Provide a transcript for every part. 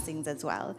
blessings as well.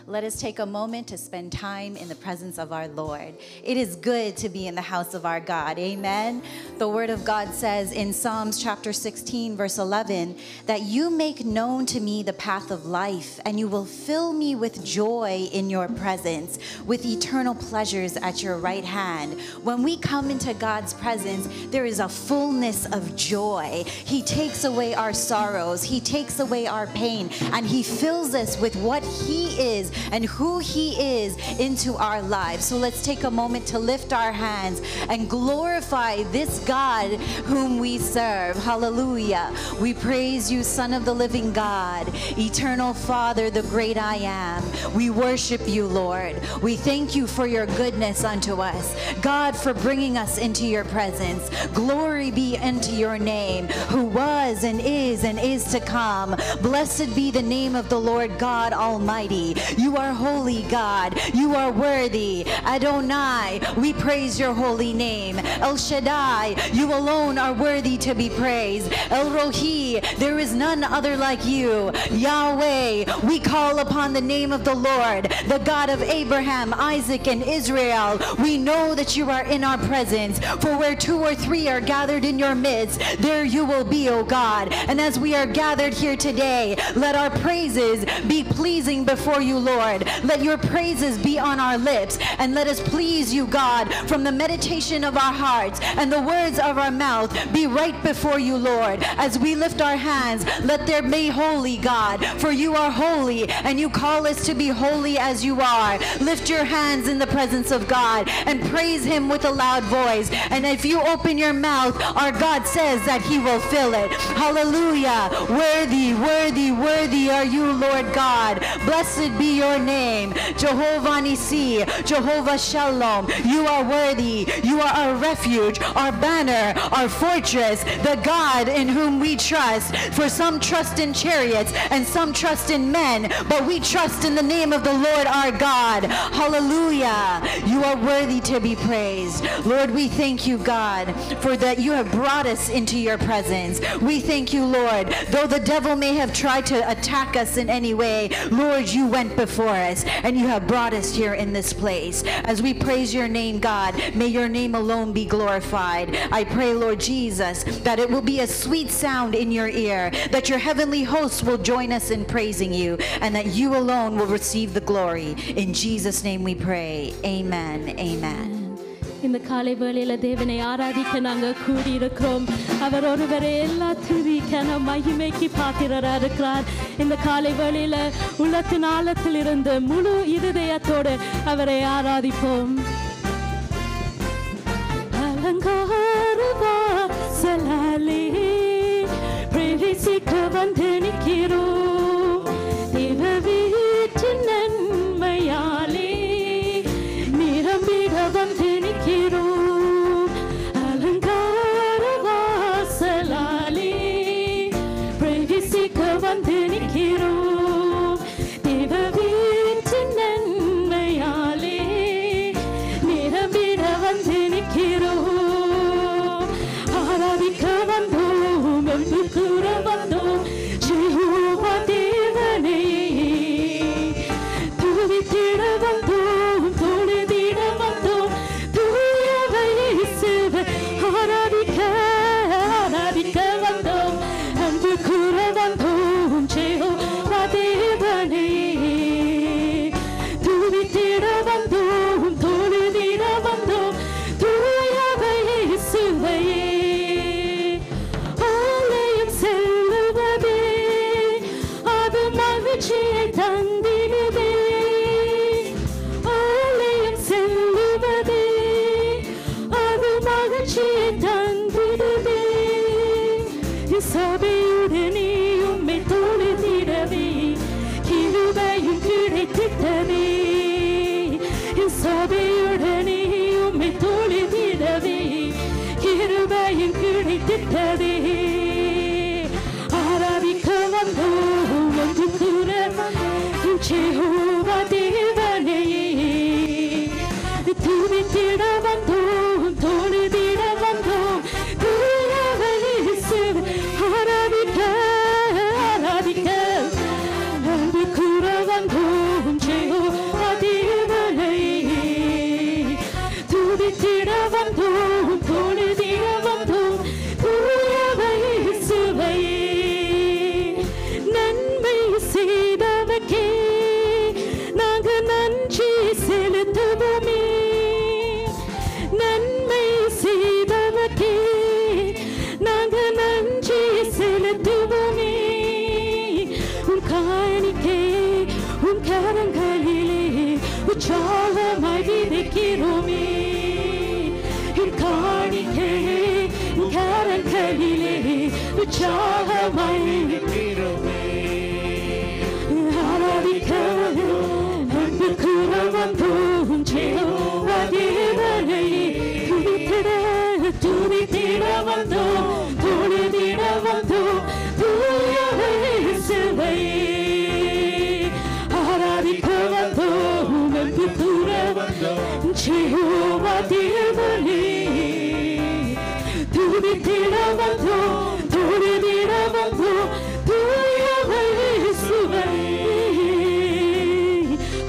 Let us take a moment to spend time in the presence of our Lord. It is good to be in the house of our God. Amen. The word of God says in Psalms chapter 16, verse 11, that you make known to me the path of life, and you will fill me with joy in your presence, with eternal pleasures at your right hand. When we come into God's presence, there is a fullness of joy. He takes away our sorrows. He takes away our pain, and he fills us with what he is and who he is into our lives. So let's take a moment to lift our hands and glorify this God whom we serve. Hallelujah. We praise you, Son of the living God, eternal Father, the great I am. We worship you, Lord. We thank you for your goodness unto us. God, for bringing us into your presence. Glory be unto your name, who was and is to come. Blessed be the name of the Lord God Almighty. You are holy, God. You are worthy. Adonai, we praise your holy name. El Shaddai, you alone are worthy to be praised. El Rohi, there is none other like you. Yahweh, we call upon the name of the Lord, the God of Abraham, Isaac, and Israel. We know that you are in our presence, for where 2 or 3 are gathered in your midst, there you will be, O God. And as we are gathered here today, let our praises be pleasing before you, Lord. Let your praises be on our lips, and let us please you, God, from the meditation of our hearts and the words of our mouth be right before you, Lord. As we lift our hands, let there be holy, God, for you are holy, and you call us to be holy as you are. Lift your hands in the presence of God and praise him with a loud voice. And if you open your mouth, our God says that he will fill it. Hallelujah. Worthy, worthy, worthy are you, Lord God. Blessed be your name. Jehovah Nissi, Jehovah Shalom. You are worthy. You are our refuge, our banner, our fortress, the God in whom we trust. For some trust in chariots and some trust in men, but we trust in the name of the Lord our God. Hallelujah. You are worthy to be praised. Lord, we thank you, God, for that you have brought us into your presence. We thank you, Lord, though the devil may have tried to attack us in any way, Lord, you went before us and you have brought us here in this place. As we praise your name, God, may your name alone be glorified. I pray, Lord Jesus, that it will be a sweet sound in your ear, that your heavenly hosts will join us in praising you, and that you alone will receive the glory. In Jesus' name we pray. Amen. Amen. இந்த காலை வேளையில தேவனை ஆராதிக்க நாங்க கூடி இருக்கிறோம். அவர் ஒருவரே எல்லா துதிக்கான மகிமைக்கு பாத்திரரா இருக்கிறார். இந்த காலை வேளையில உள்ளத்தின் ஆழத்தில் இருந்து முழு இருதயத்தோடு அவரை ஆராதிப்போம். அலங்கார வாசலாலே பிரவேசிக்க வந்து நிற்கிறோம். தேவ வீட்டின் நன்மையாலே நிரம்பிட வந்து நிற்கிறோம். அலங்கார வாசலாலே பிரவேசிக்க வந்து நிற்கிறோம். தேவ வீட்டின் நன்மையாலே நிரம்பிட வந்து நிற்கிறோம். ஆராதிக்க வந்தோம், அன்பு கூற வந்தோம், ஜெகோவா தேவனே. துதித்திட வந்தோம், தொழுதிட வந்தோம், தூயவை இயேசுவே. ஆராதிக்க வந்தோம், அன்பு கூற வந்தோம், ஜெகோவா தேவனே. துதித்திட வந்தோம், தொழுதிட வந்தோம், தூயவை இயேசுவே. ஆலயம் செல்லுவதே அது மகிழ்ச்சியை தந்திடுதே. ஆலயம் செல்லுவதே அது மகிழ்ச்சியை தந்திடுதே. சபையுடனே உம்மை தொழுதிடவே கிருபையும் கிடைத்திட்டதே. சபையுடனே உம்மை தொழுதிடவே கிருபையும் கிடைத்திட்டதே. ஆராதிக்க வந்தோம், அன்பு கூற வந்தோம், ஜெகோவா தேவனே. துதித்திட வந்தோம், தொழுதிட வந்தோம், தூயவை இயேசுவே. ஆராதிக்க அன்பு கூற கரங்களிலே உற்சாகமாய் விதைக்கிறோமே என் காணிக்கையை கரங்களிலே உற்சாகமாய் விதைக்கிறோமே ஆராதிக்க அன்பு கூற வந்தோம் ஜெகோவா தேவனை துதித்திட வந்தோம் தொழுதிட வந்தோம் தூயவை இயேசுவை ஆராதிக்க வந்தோம் அன்பு கூற வந்தோம் ஜெகோவா தேவனை துதித்திட வந்தோம் தொழுதிட வந்தோம் தூயவை இயேசுவை.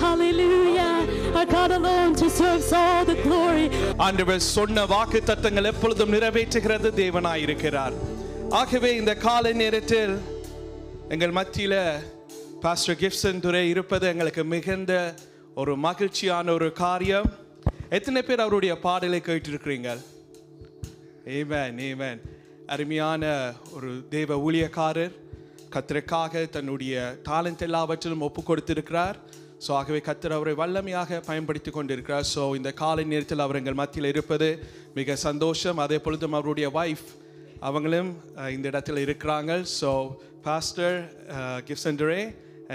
Hallelujah. Our God alone deserves all the glory. ஆண்டவர் சொன்ன வாக்குத்தத்தங்கள் எப்பொழுதும் நிறைவேற்றுகிறது தேவனாய் இருக்கிறார். ஆகவே இந்த காலை நேரத்தில் எங்கள் மத்தியில பாஸ்டர் கிப்சன் துரை இருப்பது எங்களுக்கு மிகுந்த ஒரு மகிழ்ச்சியான ஒரு காரியம். எத்தனை பேர் அவருடைய பாடலை கேட்டிருக்கிறீங்க? ஆமென் ஆமென். அருமையான ஒரு தேவ ஊழியக்காரர், கர்த்தருக்காக தன்னுடைய டாலண்ட் எல்லாவற்றிலும் ஒப்பு கொடுத்திருக்கிறார். ஸோ ஆகவே கர்த்தர் அவரை வல்லமையாக பயன்படுத்தி கொண்டிருக்கிறார். ஸோ இந்த காலை நேரத்தில் அவர் எங்கள் மத்தியில் இருப்பது மிக சந்தோஷம். அதே பொழுதும் அவருடைய வைஃப் அவங்களும் இந்த இடத்துல இருக்கிறாங்க. So pastor Gibson Durai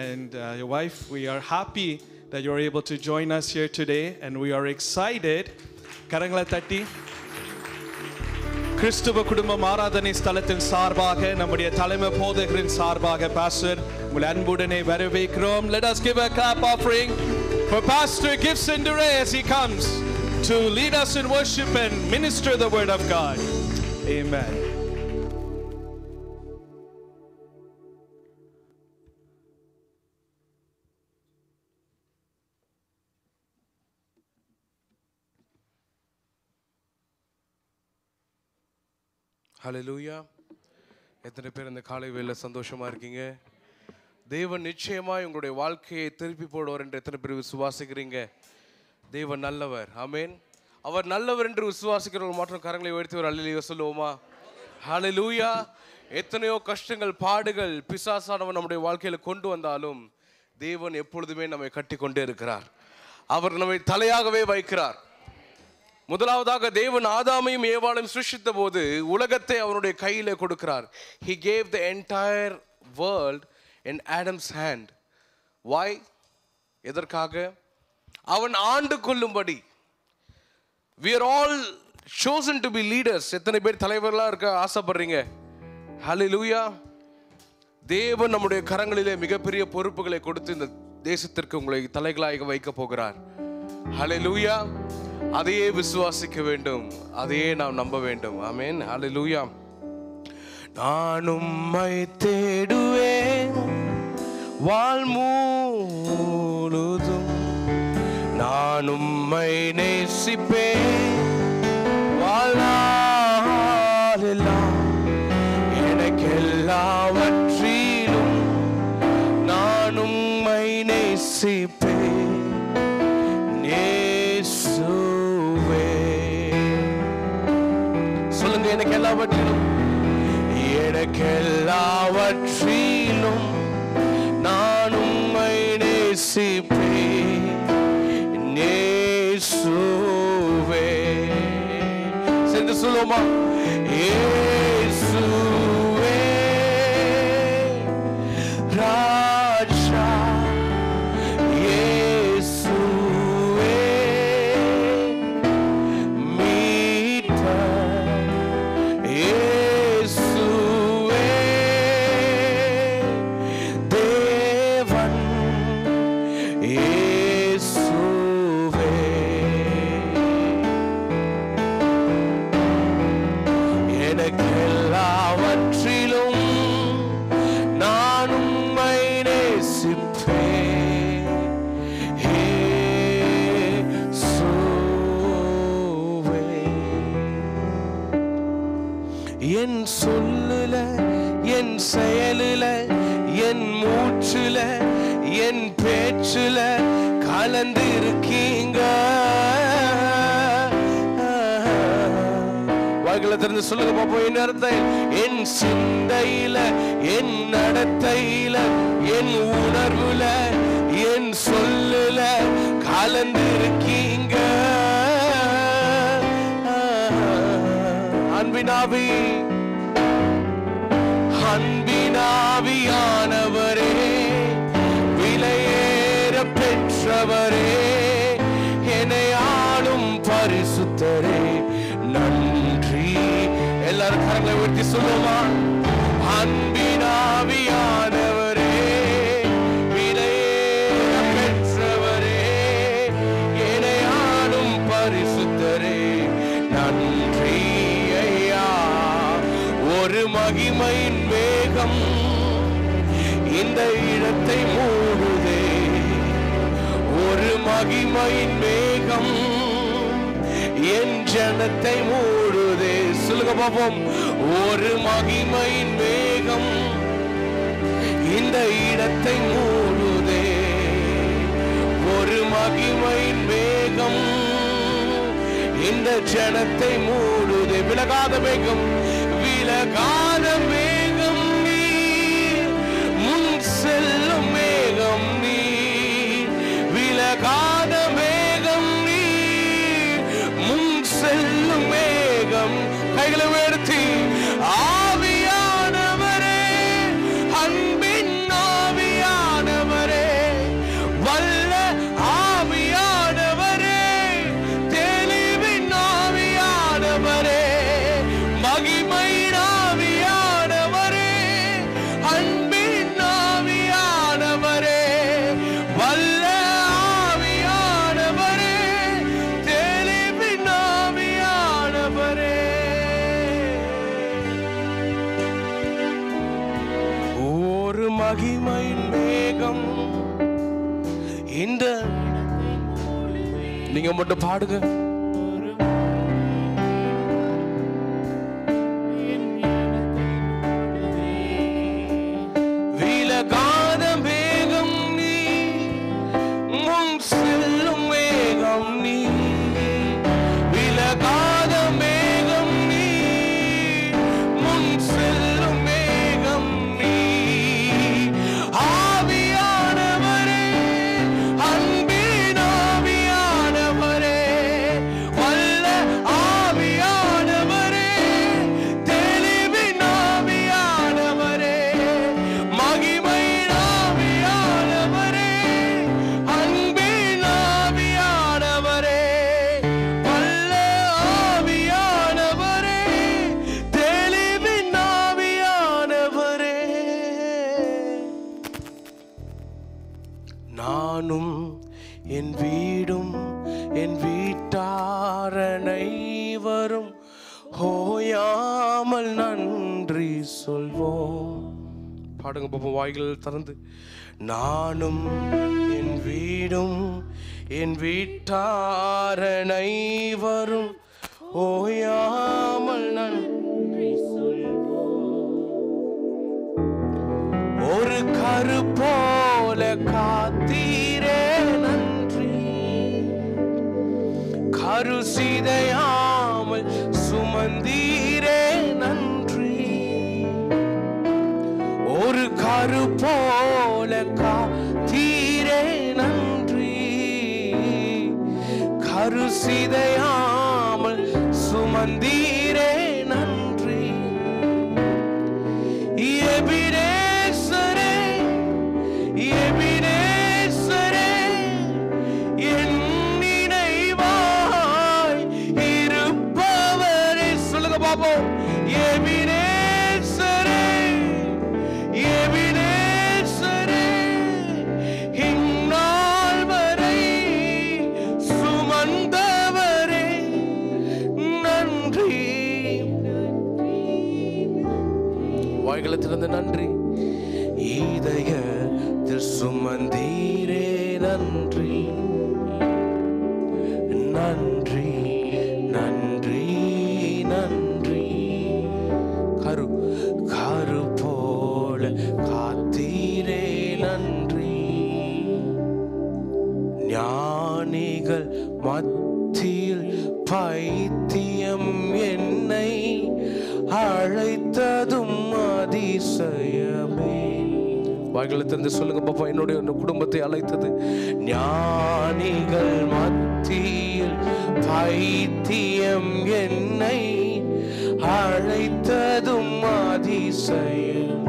and your wife, we are happy that you're able to join us here today and we are excited. கரங்களை தட்டி கிறிஸ்துவ குடும்பம் ஆராதனை ஸ்தலத்தின் சார்பாக நம்முடைய தலைமை போதகரின் சார்பாக பாஸ்டர் உங்களை அன்புடனே வரவேற்கிறோம். Let us give a clap offering for Pastor Gibson Duray as he comes to lead us in worship and minister the word of God. Amen. ஹல்லேலூயா. எத்தனை பேர் இந்த காலை வேளையில சந்தோஷமா இருக்கீங்க? தேவன் நிச்சயமாய் உங்களுடைய வாழ்க்கையை திருப்பி போடுவார் என்று எத்தனை பேர் விசுவாசிக்கிறீங்க? தேவன் நல்லவர். ஆமென். அவர் நல்லவர் என்று விசுவாசிக்கிறவர்கள் மாற்றம் கரங்களை உயர்த்தி ஒரு அல்லேலூயா சொல்லுவோமா? ஹல்லேலூயா. எத்தனையோ கஷ்டங்கள் பாடுகள் பிசாசானவன் நம்முடைய வாழ்க்கையில கொண்டு வந்தாலும் தேவன் எப்பொழுதுமே நம்மை கட்டி கொண்டே இருக்கிறார். அவர் நம்மை தலையாகவே வைக்கிறார். முதலாவதாக தேவன் ஆதாமையும் ஏவாளையும் சிருஷ்டித்த போது உலகத்தை அவருடைய கையிலே கொடுக்கிறார். He gave the entire world in Adam's hand. Why? எதற்காக? அவன் ஆண்டு கொள்ளும்படி. We are all chosen to be leaders. எத்தனை பேர் தலைவர்களாக இருக்க ஆசைப்படுறீங்க? ஹல்லேலூயா. தேவன் நம்முடைய கரங்களிலே மிகப்பெரிய பொறுப்புகளை கொடுத்து இந்த தேசத்திற்கு உங்களை தலைகளாக வைக்க போகிறார். ஹல்லேலூயா. அதையே விசுவாசிக்க வேண்டும், அதையே நாம் நம்ப வேண்டும். ஆமென். ஹல்லேலூயா. நான் உம்மை தேடுவேன் வாழ்முழுதும், நான் உம்மை நேசிப்பேன் வாழ்நாளெல்லாம், எனக்கெல்லாவற்றிலும் நான் உம்மை நேசிப்பேன். சொல்லுங்க, எனக்கு எல்லாவற்றிலும், எனக்கு எல்லாவற்றிலும் நான் உம்மை நேசிப்பேன் இயேசுவே. சேர்ந்து சொல்லுவோமா? இயேசுவே ராஜா, என் சொல்லுல, என் செயலுல, என் மூச்சுல, என் பேச்சுல கலந்து இருக்கீங்க. வாய்களை திறந்து சொல்லுங்க பாப்போம். என் அர்த்தம், என் சிந்தையில, என் நடத்தையில, என் உணர்வுல, என் கலந்திருக்கீங்க. அன்பினாவி அன்பினாவியானவரே, விலையேற பெற்றவரே, என்னை ஆளும் பரிசுத்தரே, நன்றி. எல்லாரும் கரங்களை உயர்த்தி சொல்லுமா? அன்பினாவியானவரே, விலையேற பெற்றவரே, என்னை ஆளும் பரிசுத்தரே, நன்றி ஐயா. ஒரு மகிமையின் வேகம் இந்த இடத்தை மூடுதே, ஒரு மகிமையின் வேகம் என் ஜனத்தை மூடுதே. சொல்லுங்க பாப்போம். ஒரு மகிமையின் வேகம் இந்த இடத்தை மூடுதே, ஒரு மகிமையின் வேகம் இந்த ஜனத்தை மூடுதே. விலகாத வேகம், விலகாத வேகம் நீ, முன் செல்லும் வேகம் நீ, விலகாத வேகம் நீ, முன் செல்லும் வேகம். கைகளை உயர்த்தி ஆவியானவரே, அன்பின் ஆவியானவரே, வல்ல ஆவியானவரே, தெளிவின் ஆவியானவரே, மகிமையின் ஆவியானவரே, அன்பின் ஆவியானவரே, வல்ல ஆவியானவரே, தெளிவின் ஆவியானவரே. ஒரு மகிமையின் மேகம் இந்த, நீங்க மட்டும் பாடுங்க. விலகாத வேகம் நீ, முன் செல்லும் வேகம் நீ, விலகாத வேகம் நீ, முன் செல்லும் வேகம் நீ. ஆவியானவரே, அன்பின் ஆவியானவரே, வல்ல ஆவியானவரே, தெளிவின் ஆவியானவரே, மகிமையின் ஆவியானவரே, அன்பின் ஆவியானவரே, வல்ல ஆவியானவரே, தெளிவின் ஆவியானவரே. நானும் என் வீடும் என் வீட்டாரனைவரும் ஓயாமல் நன்றி சொல்வோம். பாடுங்க பாப்போம் வாய்கள் திறந்து. நானும் என் வீடும் என் வீட்டாரனைவரும் ஓயாமல் நன்றி ஒரு கரு போல காத்தீரே நன்றி, கரு சிதையாமல் சுமந்தீரே நன்றி, ஒரு கரு போல காத்தீரே நன்றி, கரு சிதையாமல் சுமந்தீரே நன்றி. எபிரேசரே, எபிரேசரே, என் நினைவாய் இருப்பவரே. சொல்லுங்க பாப்போம். எபிரேசரே, எபிரேசரே, இந்நாள் வரை சுமந்தவரே நன்றி. வாய்களை திறந்த நன்றி. இதயத்தில் சுமந்தீரே நன்றி, நன்றி நன்றி நன்றி. கரு கரு போல காத்தீரே நன்றி. ஞானிகள் மத்தியில் பைத்தியம் என்னை அழைத்ததும் அதிசயமே. வாய்களை திறந்து சொல்லுங்க பாப்பா. என்னுடைய குடும்பத்தை அழைத்தது ஞானிகள் மத்தியில் பைத்தியம், என்னை அழைத்ததும் அதிசயம்.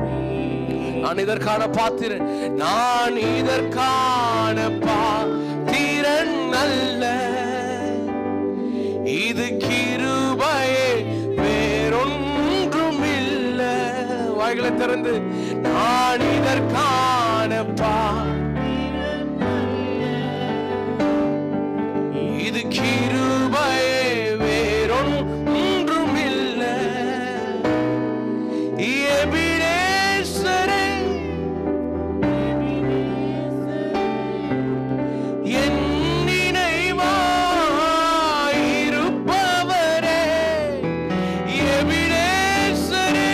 நான் இதற்கான பாத்திரன், நான் இதற்கான பாத்திரன் அல்ல, இது கிருபையே வேறொன்றும் இல்ல. வாய்களை திறந்து நான் இதற்கான இது கிருபையே வேறொன்றும் இல்ல. எபினேசரே, என் நினைவாயிருப்பவரே, எபினேசரே,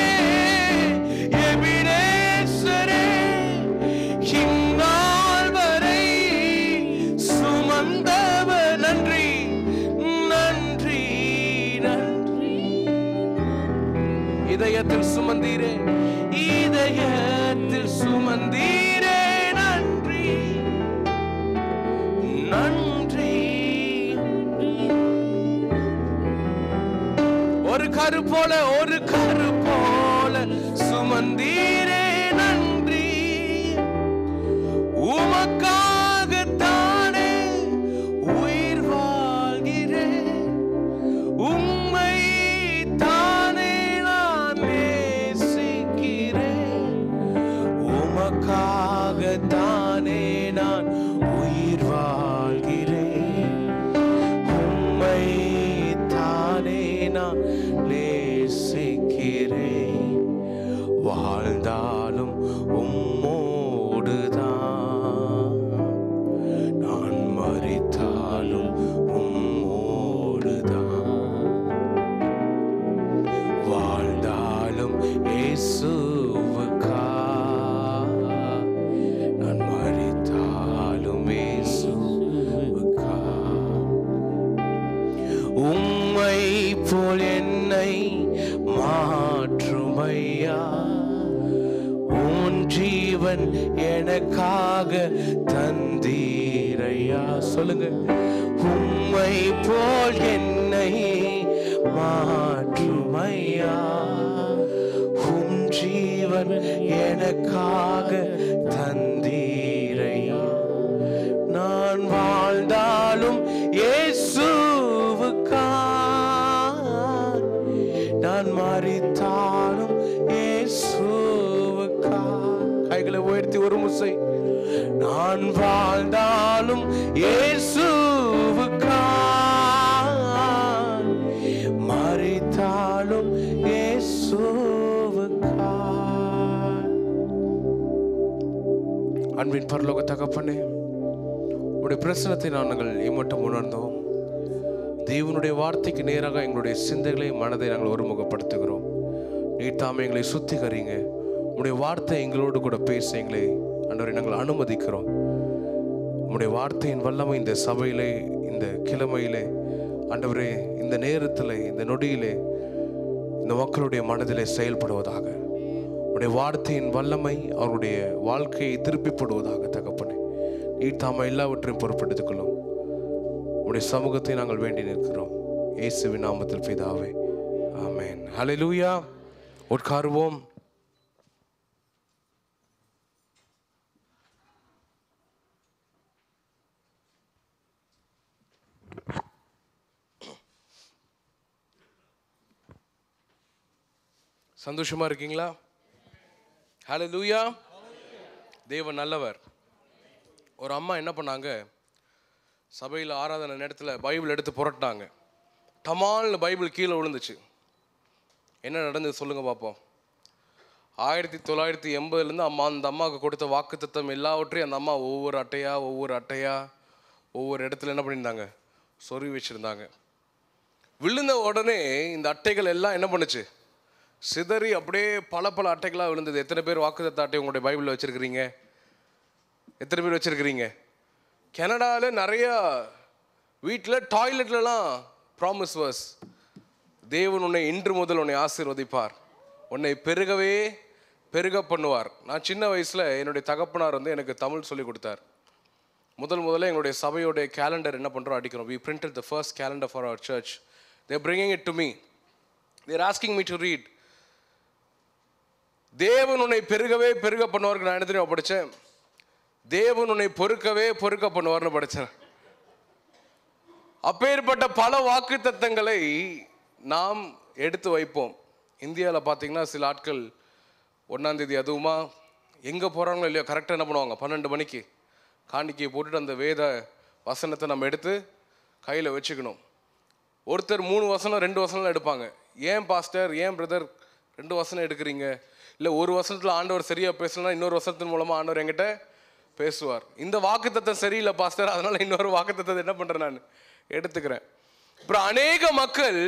எபினேசரே, இந்நாள் வரை சுமந்தவர். நன்றி நன்றி நன்றி. இதயத்தில் சுமந்தீரே, இதயத்தில் சுமந்தீரே, நன்றி நன்றி. ஒரு கரு போல, ஒரு கரு போல சுமந்தீரே, நன்றி. உமக்காகத்தானே உயிர் வாழ்கிறேன், உம்மை தானே நான் நேசிக்கிறேன். உமக்காகத்தானே நான் உயிர் வாழ்கிறேன், உம்மை தானே நான் நேசிக்கிறேன். வாழ்ந்தாலும் உம்மோடுதான், நான் மரித்தாலும் உம்மோடுதான். வாழ்ந்தாலும் இயேசுவுக்கா, நான் மரித்தாலும் இயேசுவுக்கா. உம்மை போல் என்னை மாற்றுமையா, உன் ஜீவன் எனக்காக தந்தீரையா. சொல்லுங்க. உம்மை போல் என்னை மாற்றுமையா, உன் ஜீவன் எனக்காக தந்தீரையா. நான் வாழ்ந்தாலும் இயேசுவுக்கா, நான் மரித்தாலும் இயேசுவுக்கா. கைகளை உயர்த்தி ஒரு முசை. நான் வாழ்ந்தாலும் இயேசுவுக்கா, மரித்தாலும் இயேசுவுக்கா. அன்பின் பரலோக தகப்பனே, உடைய பிரசனத்தை நாங்கள் இம்மட்டும் உணர்ந்தோம். தேவனுடைய வார்த்தைக்கு நேராக எங்களுடைய சிந்தைகளை, மனதை நாங்கள் ஒருமுகப்படுத்துகிறோம். நீர் தாமே எங்களை சுத்திகரிங்க. உடைய வார்த்தை எங்களோடு கூட பேச எங்களை ஆண்டவரை நாங்கள் அனுமதிக்கிறோம். உடைய வார்த்தையின் வல்லமை இந்த சபையிலே, இந்த கிழமையிலே ஆண்டவரே, இந்த நேரத்தில், இந்த நொடியிலே இந்த மக்களுடைய மனதிலே செயல்படுவதாக. உடைய வார்த்தையின் வல்லமை அவருடைய வாழ்க்கையை திருப்பி போடுவதாக. தகப்பனே, நீர் தாம எல்லாவற்றையும் பொறுப்பெடுத்துக் கொள்ளும். உடைய சமூகத்தை நாங்கள் வேண்டி நிற்கிறோம். இயேசுவின் நாமத்தில் பிதாவே, ஆமென். ஹல்லேலூயா. உட்காருவோம். சந்தோஷமா இருக்கீங்களா? ஹல்லேலூயா. தேவன் நல்லவர். ஒரு அம்மா என்ன பண்ணாங்க, சபையில் ஆராதனை நேரத்தில் பைபிள் எடுத்து புரட்டினாங்க. டமால்னு பைபிள் கீழே விழுந்துச்சு. என்ன நடந்தது சொல்லுங்க பார்ப்போம். 1980 அந்த அம்மாவுக்கு கொடுத்த வாக்குத்தத்தம் எல்லாவற்றையும் அந்த அம்மா ஒவ்வொரு அட்டையாக ஒவ்வொரு இடத்துல என்ன பண்ணியிருந்தாங்க, சொருவி வச்சுருந்தாங்க. விழுந்த உடனே இந்த அட்டைகள் எல்லாம் என்ன பண்ணுச்சு, சிதறி அப்படியே பல அட்டைகளாக விழுந்தது. எத்தனை பேர் வாக்குத்தத்த அட்டை உங்களுடைய பைபிளில் வச்சுருக்கிறீங்க? எத்தனை பேர் வச்சுருக்கிறீங்க? கனடாவில் நிறையா வீட்டில் டாய்லெட்லலாம் ப்ராமிஸ் வர்ஸ், தேவன் உன்னை இன்று முதல் உன்னை ஆசீர்வதிப்பார், உன்னை பெருகவே பெருக பண்ணுவார். நான் சின்ன வயசில் என்னுடைய தகப்பனார் வந்து எனக்கு தமிழ் சொல்லி கொடுத்தார். முதல்ல எங்களுடைய சபையோடைய கேலண்டர் என்ன பண்ணுறோம் அடிக்கிறோம். We printed the first calendar for our church. They're bringing it to me. They're asking me to read. தேவன் உன்னை பெருகவே பெருக பண்ணுவாருக்கு. நான் என்ன தெரியும் படித்தேன்? தேவன் உன்னை பொறுக்கவே பொறுக்க பண்ணுவார்னு படித்தேன். அப்பேற்பட்ட பல வாக்கு தத்தங்களை நாம் எடுத்து வைப்போம். இந்தியாவில் பார்த்தீங்கன்னா சில ஆட்கள் 1ஆம் தேதி அதுவுமா எங்கே போகிறாங்களோ இல்லையோ கரெக்டாக என்ன பண்ணுவாங்க, 12 மணிக்கு காணிக்கையை போட்டுட்டு அந்த வேத வசனத்தை நம்ம எடுத்து கையில் வச்சுக்கணும். ஒருத்தர் 3 வசனம் 2 வசனம் எடுப்பாங்க. ஏன் பாஸ்டர், ஏன் பிரதர் 2 வசனம் எடுக்கிறீங்க? இல்லை ஒரு வசனத்தில் ஆண்டவர் சரியாக பேசலன்னா இன்னொரு வசனத்தின் மூலமாக ஆண்டவர் என்கிட்ட பேசுவார். இந்த வாக்குத்தத்தம் சரியில்லை பாஸ்டர், அதனால் இன்னொரு வாக்குத்தத்தத்தை என்ன பண்ணுறேன் நான் எடுத்துக்கிறேன். அப்புறம் அநேக மக்கள்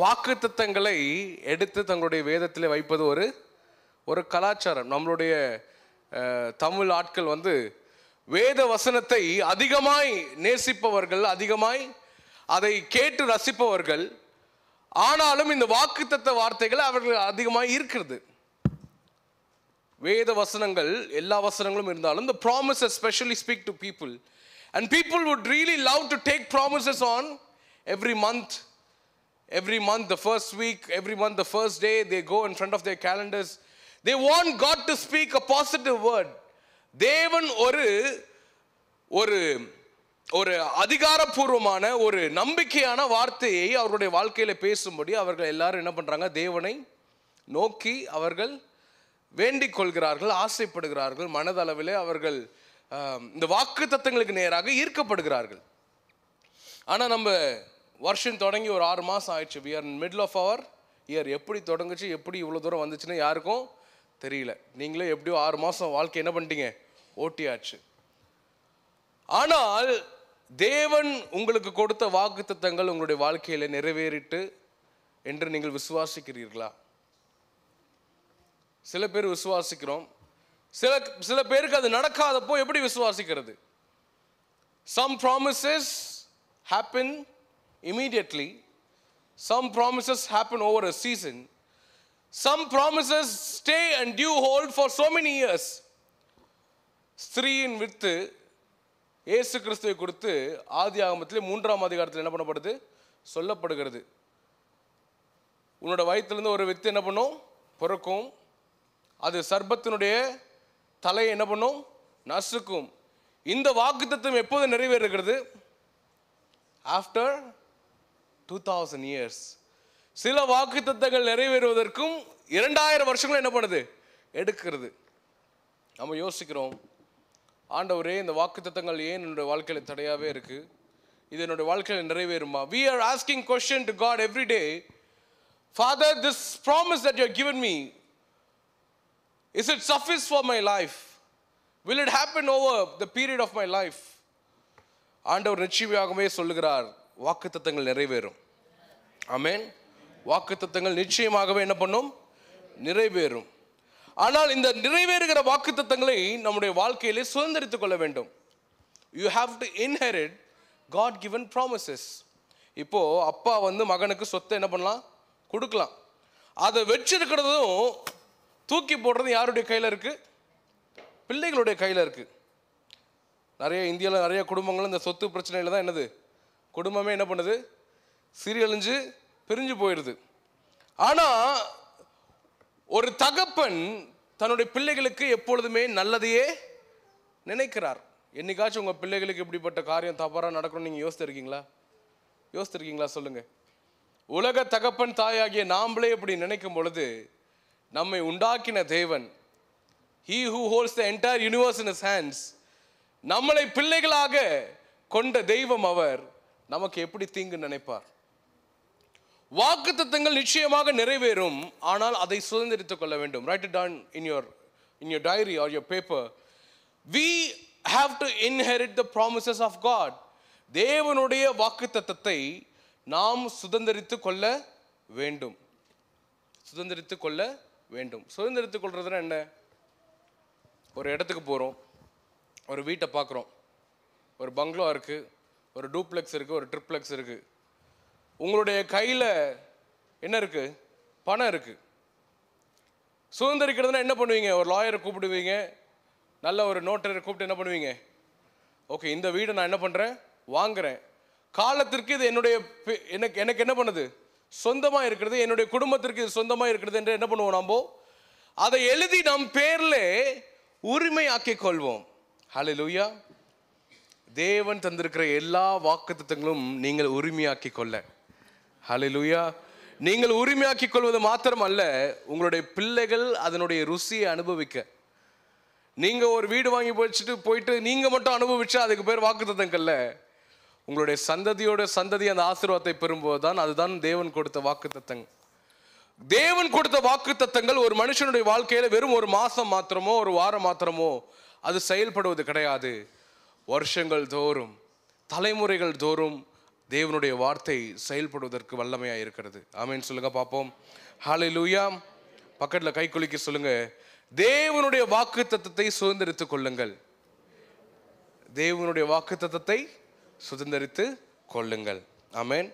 வாக்குத்தத்தங்களை எடுத்து தங்களுடைய வேதத்தில் வைப்பது ஒரு கலாச்சாரம். நம்மளுடைய தமிழ் ஆட்கள் வந்து வேத வசனத்தை அதிகமாய் நேசிப்பவர்கள், அதிகமாய் அதை கேட்டு ரசிப்பவர்கள். ஆனாலும் இந்த வாக்குத்தத்த வார்த்தைகள் அவர்கள் அதிகமாய் இருக்கிறது. வேத வசனங்கள் எல்லா வசனங்களும் இருந்தாலும் the promises especially speak to people, and people would really love to take promises on every month, the first week, every month, the first day they go in front of their calendars. They want God to speak a positive word. தேவன் ஒரு அதிகாரப்பூர்வமான ஒரு நம்பிக்கையான வார்த்தையை அவருடைய வாழ்க்கையில பேசும்படி அவர்கள் எல்லாரும் என்ன பண்றாங்க, தேவனை நோக்கி அவர்கள் வேண்டிக் கொள்கிறார்கள், ஆசைப்படுகிறார்கள். மனதளவிலே அவர்கள் இந்த வாக்கு தத்தங்களுக்கு நேராக ஈர்க்கப்படுகிறார்கள். ஆனால் நம்ம வருஷம் தொடங்கி ஒரு 6 மாதம் ஆயிடுச்சு. we are in middle of our year. எப்படி தொடங்குச்சு, எப்படி இவ்வளோ தூரம் வந்துச்சுன்னு யாருக்கும் தெரியல. நீங்களே எப்படியோ 6 மாதம் வாழ்க்கை என்ன பண்ணிட்டீங்க, ஓட்டியாச்சு. ஆனால் தேவன் உங்களுக்கு கொடுத்த வாக்கு தத்தங்கள் உங்களுடைய வாழ்க்கையில நிறைவேறிட்டு என்று நீங்கள் விசுவாசிக்கிறீர்களா? சில பேர் விசுவாசிக்கிறோம், சில பேருக்கு அது நடக்காதப்போ எப்படி விசுவாசிக்கிறது? Some promises happen immediately, some promises happen over a season, some promises stay and do hold for so many years. ஸ்திரீயின் வித்து இயேசு கிறிஸ்துவை குறித்து ஆதியாகமத்திலே 3ஆம் அதிகாரத்தில் என்ன பண்ணப்படுது, சொல்லப்படுகிறது. உன்னோட வயிற்றிலிருந்து ஒரு வித்து என்ன பண்ணும், பிறக்கும். அது சர்ப்பத்தினுடைய தலையை என்ன பண்ணும், நசுக்கும். இந்த வாக்குத்தத்தம் எப்போது நிறைவேறுகிறது? After 2000 years. சில வாக்குத்தத்தங்கள் நிறைவேறுவதற்கும் 2000 வருஷங்கள் என்ன பண்ணுது, எடுக்கிறது. நம்ம யோசிக்கிறோம், ஆண்டவரே இந்த வாக்குத்தத்தங்கள் ஏன் என்னுடைய வாழ்க்கையில் தடையாகவே இருக்கு, இது என்னுடைய வாழ்க்கையில் நிறைவேறுமா? We are asking question to God every day. Father, this promise that you have given me, is it suffice for my life? Will it happen over the period of my life? ஆண்டவர் நிச்சயமாகவே சொல்லுகிறார், வாக்குத்தத்தங்கள் நிறைவேறும். ஆமென். வாக்குத்தத்தங்கள் நிச்சயமாகவே என்ன பண்ணும், நிறைவேறும். ஆனால் இந்த நிறைவேறுகிற வாக்குத்தத்தங்களை நம்முடைய வாழ்க்கையிலே சுதந்திரித்துக் கொள்ள வேண்டும். You have to inherit God given promises. இப்போ அப்பா வந்து மகனுக்கு சொத்தை என்ன பண்ணலாம், கொடுக்கலாம். அதை வச்சிருக்கிறதும் தூக்கி போடுறது யாருடைய கையில் இருக்கு? பிள்ளைகளுடைய கையில் இருக்கு. இந்தியாவில் நிறைய குடும்பங்கள் இந்த சொத்து பிரச்சனையில் தான் என்னது, குடும்பமே என்ன பண்ணுது, சீரழிஞ்சு பிரிஞ்சு போயிடுது. ஆனால் ஒரு தகப்பன் தன்னுடைய பிள்ளைகளுக்கு எப்பொழுதுமே நல்லதையே நினைக்கிறார். என்னைக்காச்சும் உங்கள் பிள்ளைகளுக்கு இப்படிப்பட்ட காரியம் தவறாக நடக்கணும்னு நீங்கள் யோசித்திருக்கீங்களா சொல்லுங்கள். உலக தகப்பன் தாயாகிய நாம்ளே இப்படி நினைக்கும் பொழுது நம்மை உண்டாக்கின தேவன், he who holds the entire universe in his hands, நம்மளை பிள்ளைகளாக கொண்ட தெய்வம் அவர் நமக்கு எப்படி தீங்கு நினைப்பார்? வாக்குத்தத்தங்கள் நிச்சயமாக நிறைவேறும், ஆனால் அதை சுதந்திரித்துக் கொள்ள வேண்டும். Write it down in your diary or your paper. We have to inherit the promises of God. தேவனுடைய வாக்குத்தத்தத்தை நாம் சுதந்திரித்துக் கொள்ள வேண்டும். சுதந்திரித்துக் கொள்றதுன்னா என்ன? ஒரு இடத்துக்கு போகிறோம், ஒரு வீட்டை பார்க்குறோம், ஒரு பங்களா இருக்குது, ஒரு டூப்ளெக்ஸ் இருக்குது, ஒரு ட்ரிப்ளெக்ஸ் இருக்குது. உங்களுடைய கையில் என்ன இருக்குது? பணம் இருக்குது. சுதந்திரிக்கிறதுனா என்ன பண்ணுவீங்க? ஒரு லாயரை கூப்பிடுவீங்க, நல்ல ஒரு நோட்டரை கூப்பிட்டு என்ன பண்ணுவீங்க? ஓகே, இந்த வீடை நான் என்ன பண்ணுறேன், வாங்குறேன், காலத்திற்கு இது என்னுடைய எனக்கு என்ன பண்ணுது, சொந்தமாக இருக்கிறது, என்னுடைய குடும்பத்திற்கு இது சொந்தமாக இருக்கிறது என்று என்ன பண்ணுவோம்? நம்ம அதை எழுதி நம் பேர்ல உரிமையாக்கிக் கொள்வோம். ஹல்லேலூயா. தேவன் தந்திருக்கிற எல்லா வாக்குத்தத்தங்களும் நீங்கள் உரிமையாக்கி கொள்ள. ஹல்லேலூயா. நீங்கள் உரிமையாக்கி கொள்வது மாத்திரம் அல்ல, உங்களுடைய பிள்ளைகள் அதனுடைய ருசியை அனுபவிக்க. நீங்க ஒரு வீடு வாங்கி போயிட்டு நீங்க மட்டும் அனுபவிச்சா அதுக்கு பேர் வாக்குத்தத்தங்கள்ல. உங்களுடைய சந்ததியோட சந்ததி அந்த ஆசீர்வாதத்தை பெறும்போது தான் அதுதான் தேவன் கொடுத்த வாக்குத்தத்தங்கள். தேவன் கொடுத்த வாக்குத்தத்தங்கள் ஒரு மனுஷனுடைய வாழ்க்கையில வெறும் ஒரு மாசம் மாத்திரமோ ஒரு வாரம் மாத்திரமோ அது செயல்படுவது கிடையாது. வருஷங்கள் தோறும், தலைமுறைகள் தோறும் தேவனுடைய வார்த்தை செயல்படுவதற்கு வல்லமையா இருக்கிறது. ஆமென் சொல்லுங்க பார்ப்போம். ஹல்லேலூயா. பக்கத்துல கை குலுக்கி சொல்லுங்க, தேவனுடைய வாக்குத்தத்தத்தை சுதந்திரித்துக் கொள்ளுங்கள். தேவனுடைய வாக்குத்தத்தத்தை சுதந்திரித்து கொள்ளுங்கள். ஆமென்.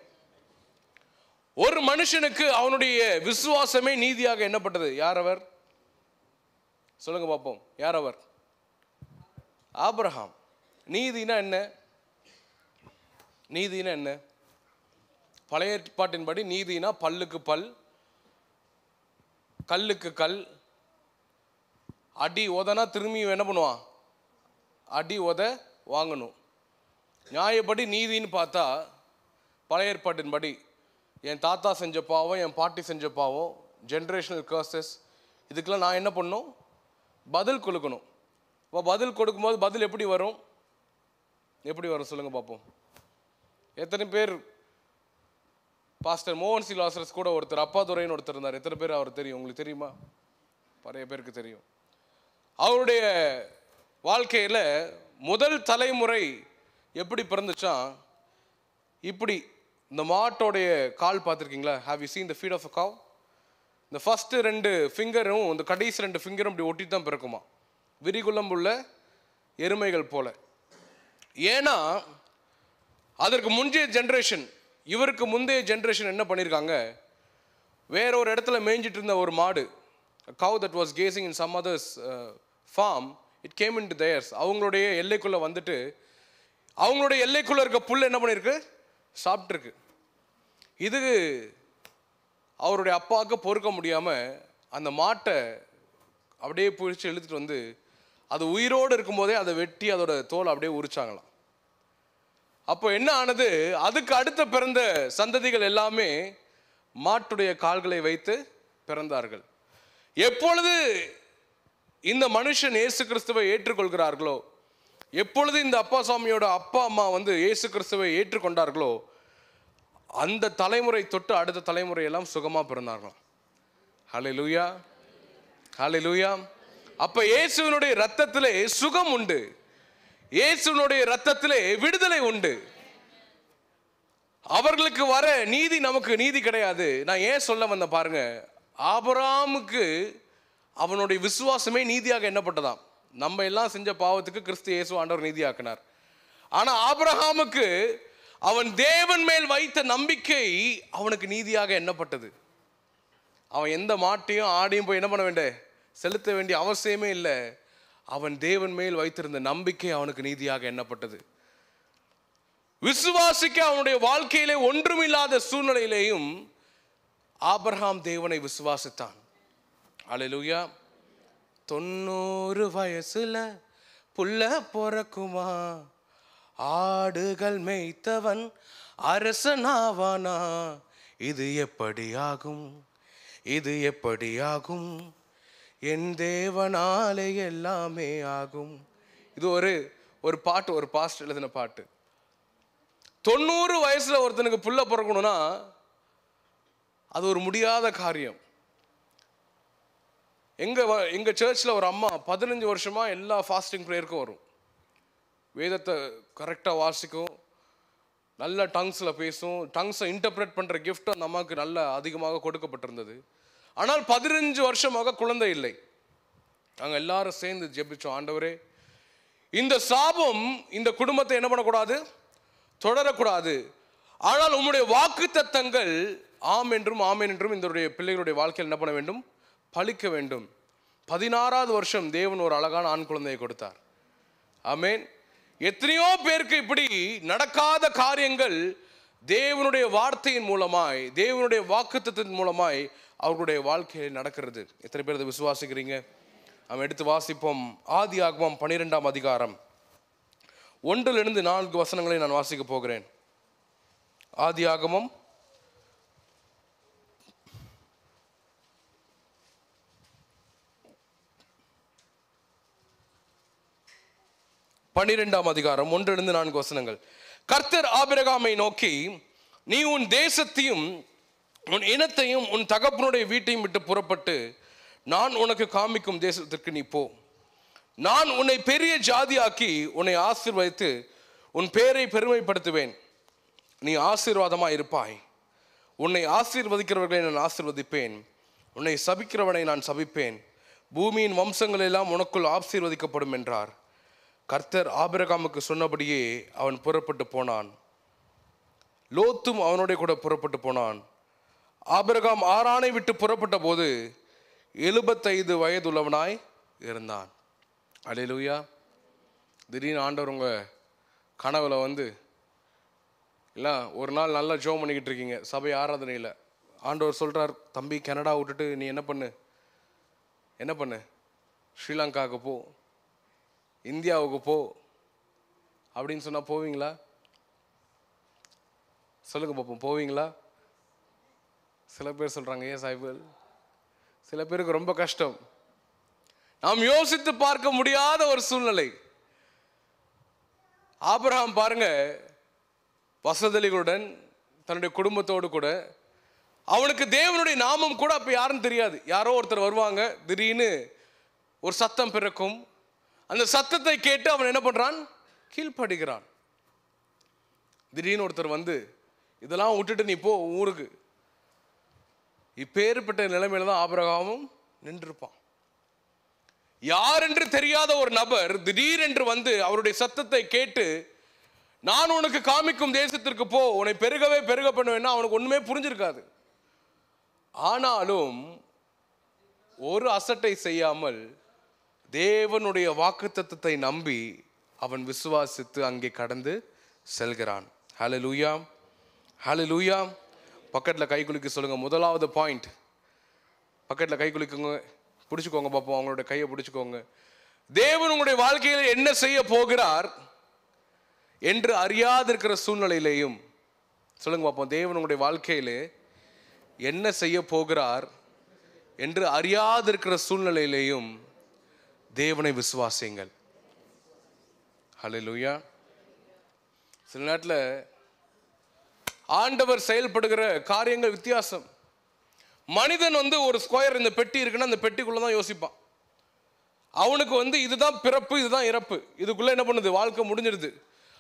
ஒரு மனுஷனுக்கு அவனுடைய விசுவாசமே நீதியாக எண்ணப்பட்டது. யார் அவர்? சொல்லுங்க பார்ப்போம். யார் அவர்? ஆபிரகாம். நீதினா என்ன? நீதினா என்ன? பழைய ஏற்பாட்டின்படி நீதினா பல்லுக்கு பல், கல்லுக்கு கல். அடி உதனா திரும்பி என்ன பண்ணுவான்? அடி உத வாங்கணும். நியாயப்படி நீதின்னு பார்த்தா பழைய ஏற்பாட்டின்படி என் தாத்தா செஞ்ச பாவம், என் பாட்டி செஞ்ச பாவம், ஜென்ரேஷனல் கர்சஸ், இதுக்கெல்லாம் நான் என்ன பண்ணணும்? பதில் கொடுக்கணும். இப்போ பதில் கொடுக்கும்போது பதில் எப்படி வரும்? எப்படி வரும் சொல்லுங்க பார்ப்போம். எத்தனை பேர் பாஸ்டர் மோகன் சி லாசரஸ் கூட ஒருத்தர் அப்பாதுரைன்னு ஒருத்தர் இருந்தார். எத்தனை பேர் அவர் தெரியும்? உங்களுக்கு தெரியுமா? நிறைய பேருக்கு தெரியும். அவருடைய வாழ்க்கையில் முதல் தலைமுறை எப்படி பிறந்துச்சா, இப்படி இந்த மாட்டோடைய கால் பார்த்துருக்கீங்களா? Have you seen the feet of a cow? இந்த ஃபஸ்ட்டு 2 ஃபிங்கரும் இந்த கடைசி 2 ஃபிங்கரும் இப்படி ஒட்டி தான் பிறக்குமா, விரிகுளம்புள்ள எருமைகள் போல. ஏன்னா அதற்கு முந்தைய ஜென்ரேஷன், இவருக்கு முந்தைய ஜென்ரேஷன் என்ன பண்ணியிருக்காங்க, வேற ஒரு இடத்துல மேய்ஞ்சிட்டு இருந்த ஒரு மாடு, cow that was gazing in some others farm, it came into theirs. அவங்களுடைய எல்லைக்குள்ளே வந்துட்டு அவங்களுடைய எல்லைக்குள்ளே இருக்க புல் என்ன பண்ணியிருக்கு? சாப்பிட்ருக்கு. இது அவருடைய அப்பாவுக்கு பொறுக்க முடியாமல் அந்த மாட்டை அப்படியே பிடிச்சி இழுத்துட்டு வந்து அது உயிரோடு இருக்கும்போதே அதை வெட்டி அதோட தோலை அப்படியே உரிச்சாங்களாம். அப்போ என்ன ஆனது, அதுக்கு அடுத்த பிறந்த சந்ததிகள் எல்லாமே மாட்டுடைய கால்களை வைத்து பிறந்தார்கள். எப்பொழுது இந்த மனுஷன் இயேசு கிறிஸ்துவை ஏற்றுக்கொள்கிறார்களோ, எப்பொழுது இந்த அப்பா சாமியோட அப்பா அம்மா வந்து இயேசு கிறிஸ்துவை ஏற்றுக்கொண்டார்களோ, அந்த தலைமுறை தொட்டு அடுத்த தலைமுறை எல்லாம் சுகமா பிறந்தார்களாம். ஹல்லேலூயா, ஹல்லேலூயா. அப்ப இயேசுவினுடைய ரத்தத்திலே சுகம் உண்டு, இயேசுவினுடைய ரத்தத்திலே விடுதலை உண்டு. அவர்களுக்கு வர நீதி நமக்கு நீதி கிடையாது. நான் ஏன் சொல்ல வந்த பாருங்க, ஆபிரகாமுக்கு அவனுடைய விசுவாசமே நீதியாக எண்ணப்பட்டதாம். நம்ம எல்லாம் செஞ்ச பாவத்துக்கு கிறிஸ்து இயேசு ஆண்டவர் நீதியாக்கினார். ஆனா ஆபிரகாமுக்கு அவன் தேவன் மேல் வைத்த நம்பிக்கை அவனுக்கு நீதியாக எண்ணப்பட்டது. அவன் எந்த மாட்டையும் ஆடையும் போய் என்ன பண்ண வேண்டிய செலுத்த வேண்டிய அவசியமே இல்லை. அவன் தேவன் மேல் வைத்திருந்த நம்பிக்கை அவனுக்கு நீதியாக எண்ணப்பட்டது. விசுவாசிக்க அவனுடைய வாழ்க்கையிலே ஒன்றுமில்லாத சூழ்நிலையிலேயும் ஆபிரகாம் தேவனை விசுவாசித்தான். அல்லேலூயா. 90 வயசுல புள்ள பொறக்குமா, ஆடுகள் மேய்த்தவன் அரசனாவானா, இது எப்படியாகும், இது எப்படியாகும், என் தேவனாலே எல்லாமே ஆகும். இது ஒரு பாட்டு, ஒரு பாஸ்டர் எழுதின பாட்டு. 90 வயசுல ஒருத்தனுக்கு புள்ள பிறக்கணும்னா அது ஒரு முடியாத காரியம். எங்க சர்ச்சில் ஒரு அம்மா 15 வருஷமா எல்லா ஃபாஸ்டிங் ப்ரேயருக்கும் வரும். வேதத்தை கரெக்டாக வாசிக்கும், நல்ல டங்ஸில் பேசும், டங்ஸை இன்டர்பிரேட் பண்ணுற கிஃப்ட் அந்த அம்மாவுக்கு நல்ல அதிகமாக கொடுக்கப்பட்டிருந்தது. ஆனால் 15 வருஷமாக குழந்தை இல்லை. நாங்கள் எல்லாரும் சேர்ந்து ஜெபிச்சோம், ஆண்டவரே இந்த சாபம் இந்த குடும்பத்தை என்ன பண்ணக்கூடாது, தொடரக்கூடாது. ஆனால் உம்முடைய வாக்குத்தத்தங்கள் ஆம் என்றும் ஆமேன் என்றும் இந்த பிள்ளைகளுடைய வாழ்க்கையில் என்ன பண்ண வேண்டும், பலிக்க வேண்டும். 16வது வருஷம் தேவன் ஒரு அழகான ஆண் குழந்தையை கொடுத்தார். ஆமென். எத்தனையோ பேருக்கு இப்படி நடக்காத காரியங்கள் தேவனுடைய வார்த்தையின் மூலமாய், தேவனுடைய வாக்குத்தத்தத்தின் மூலமாய் அவர்களுடைய வாழ்க்கையில் நடக்கிறது. எத்தனை பேர் அதை விசுவாசிக்கிறீங்க? நாம் எடுத்து வாசிப்போம். ஆதியாகமம் 12ஆம் அதிகாரம் 1 to 4 வசனங்களை நான் வாசிக்க போகிறேன். ஆதியாகமம் 12ஆம் அதிகாரம் 1 to 4 வசனங்கள். கர்த்தர் ஆபிரகாமை நோக்கி, நீ உன் தேசத்தையும் உன் இனத்தையும் உன் தகப்பனுடைய வீட்டையும் விட்டு புறப்பட்டு நான் உனக்கு காமிக்கும் தேசத்திற்கு நீ போ. நான் உன்னை பெரிய ஜாதியாக்கி உன்னை ஆசீர்வதித்து உன் பேரை பெருமைப்படுத்துவேன். நீ ஆசீர்வாதமாய் இருப்பாய். உன்னை ஆசீர்வதிக்கிறவர்களை நான் ஆசீர்வதிப்பேன், உன்னை சபிக்கிறவனை நான் சபிப்பேன். பூமியின் வம்சங்கள் எல்லாம் உனக்குள் ஆசீர்வதிக்கப்படும் என்றார். கர்த்தர் ஆபிரகாமுக்கு சொன்னபடியே அவன் புறப்பட்டு போனான். லோத்தும் அவனுடைய கூட புறப்பட்டு போனான். ஆபிரகாம் ஆரானை விட்டு புறப்பட்ட போது 75 வயதுள்ளவனாய் இருந்தான். அல்லேலூயா. திடீர்னு ஆண்டவர் உங்க கனவுல வந்து, இல்லை ஒரு நாள் நல்லா ஜெபம் பண்ணிக்கிட்டு இருக்கீங்க சபை ஆராதனையில், ஆண்டவர் சொல்கிறார், தம்பி கனடா விட்டுட்டு நீ என்ன பண்ணு, ஸ்ரீலங்காவுக்கு போ, இந்தியாவுக்கு போ அப்படின்னு சொன்னால் போவீங்களா? சொல்லுங்க பார்ப்போம், போவீங்களா? சில பேர் சொல்கிறாங்க ஏன் சாய்பல். சில பேருக்கு ரொம்ப கஷ்டம். நாம் யோசித்து பார்க்க முடியாத ஒரு சூழ்நிலை. ஆபிரகாம் பாருங்க, வசதிகளுடன் தன்னுடைய குடும்பத்தோடு கூட, அவனுக்கு தேவனுடைய நாமம் கூட அப்போ யாரும் தெரியாது. யாரோ ஒருத்தர் வருவாங்க, திடீர்னு ஒரு சத்தம் பிறக்கும். அந்த சத்தத்தை கேட்டு அவன் என்ன பண்றான்? கீழ்ப்படுகிறான். திடீர்னு ஒருத்தர் வந்து, இதெல்லாம் விட்டுட்டு நீ போ ஊருக்கு. இப்பேற்பட்ட நிலைமையில தான் ஆபிரகாமும் நின்றிருப்பான். யார் என்று தெரியாத ஒரு நபர் திடீரென்று வந்து அவருடைய சத்தத்தை கேட்டு, நான் உனக்கு காமிக்கும் தேசத்திற்கு போ, உன்னை பெருகவே பெருக பண்ணுவேன்னா அவனுக்கு ஒண்ணுமே புரிஞ்சிருக்காது. ஆனாலும் ஒரு அசட்டை செய்யாமல் தேவனுடைய வாக்குத்தத்தத்தை நம்பி அவன் விசுவாசித்து அங்கே கடந்து செல்கிறான். ஹல்லேலூயா, ஹல்லேலூயா. பக்கத்தில் கை குலுக்கி சொல்லுங்க. முதலாவது பாயிண்ட், பக்கத்தில் கை குலுக்குங்க, பிடிச்சிக்கோங்க பார்ப்போம், அவங்களோட கையை பிடிச்சிக்கோங்க. தேவன் உங்களுடைய வாழ்க்கையில் என்ன செய்ய போகிறார் என்று அறியாதிருக்கிற சூழ்நிலையிலையும், சொல்லுங்க பார்ப்போம், தேவன் உங்களுடைய வாழ்க்கையில் என்ன செய்ய போகிறார் என்று அறியாதிருக்கிற சூழ்நிலையிலையும் தேவனை விசுவாசியுங்கள். ஹல்லேலூயா. சில நேரத்தில் ஆண்டவர் செயல்படுகிற காரியங்கள் வித்தியாசம். மனிதன் வந்து ஒரு ஸ்கொயர், இந்த பெட்டி இருக்குன்னா அந்த பெட்டிக்குள்ள தான் யோசிப்பான். அவனுக்கு வந்து இதுதான் பிறப்பு, இதுதான் இறப்பு, இதுக்குள்ள என்ன பண்ணுது, வாழ்க்கை முடிஞ்சிருது.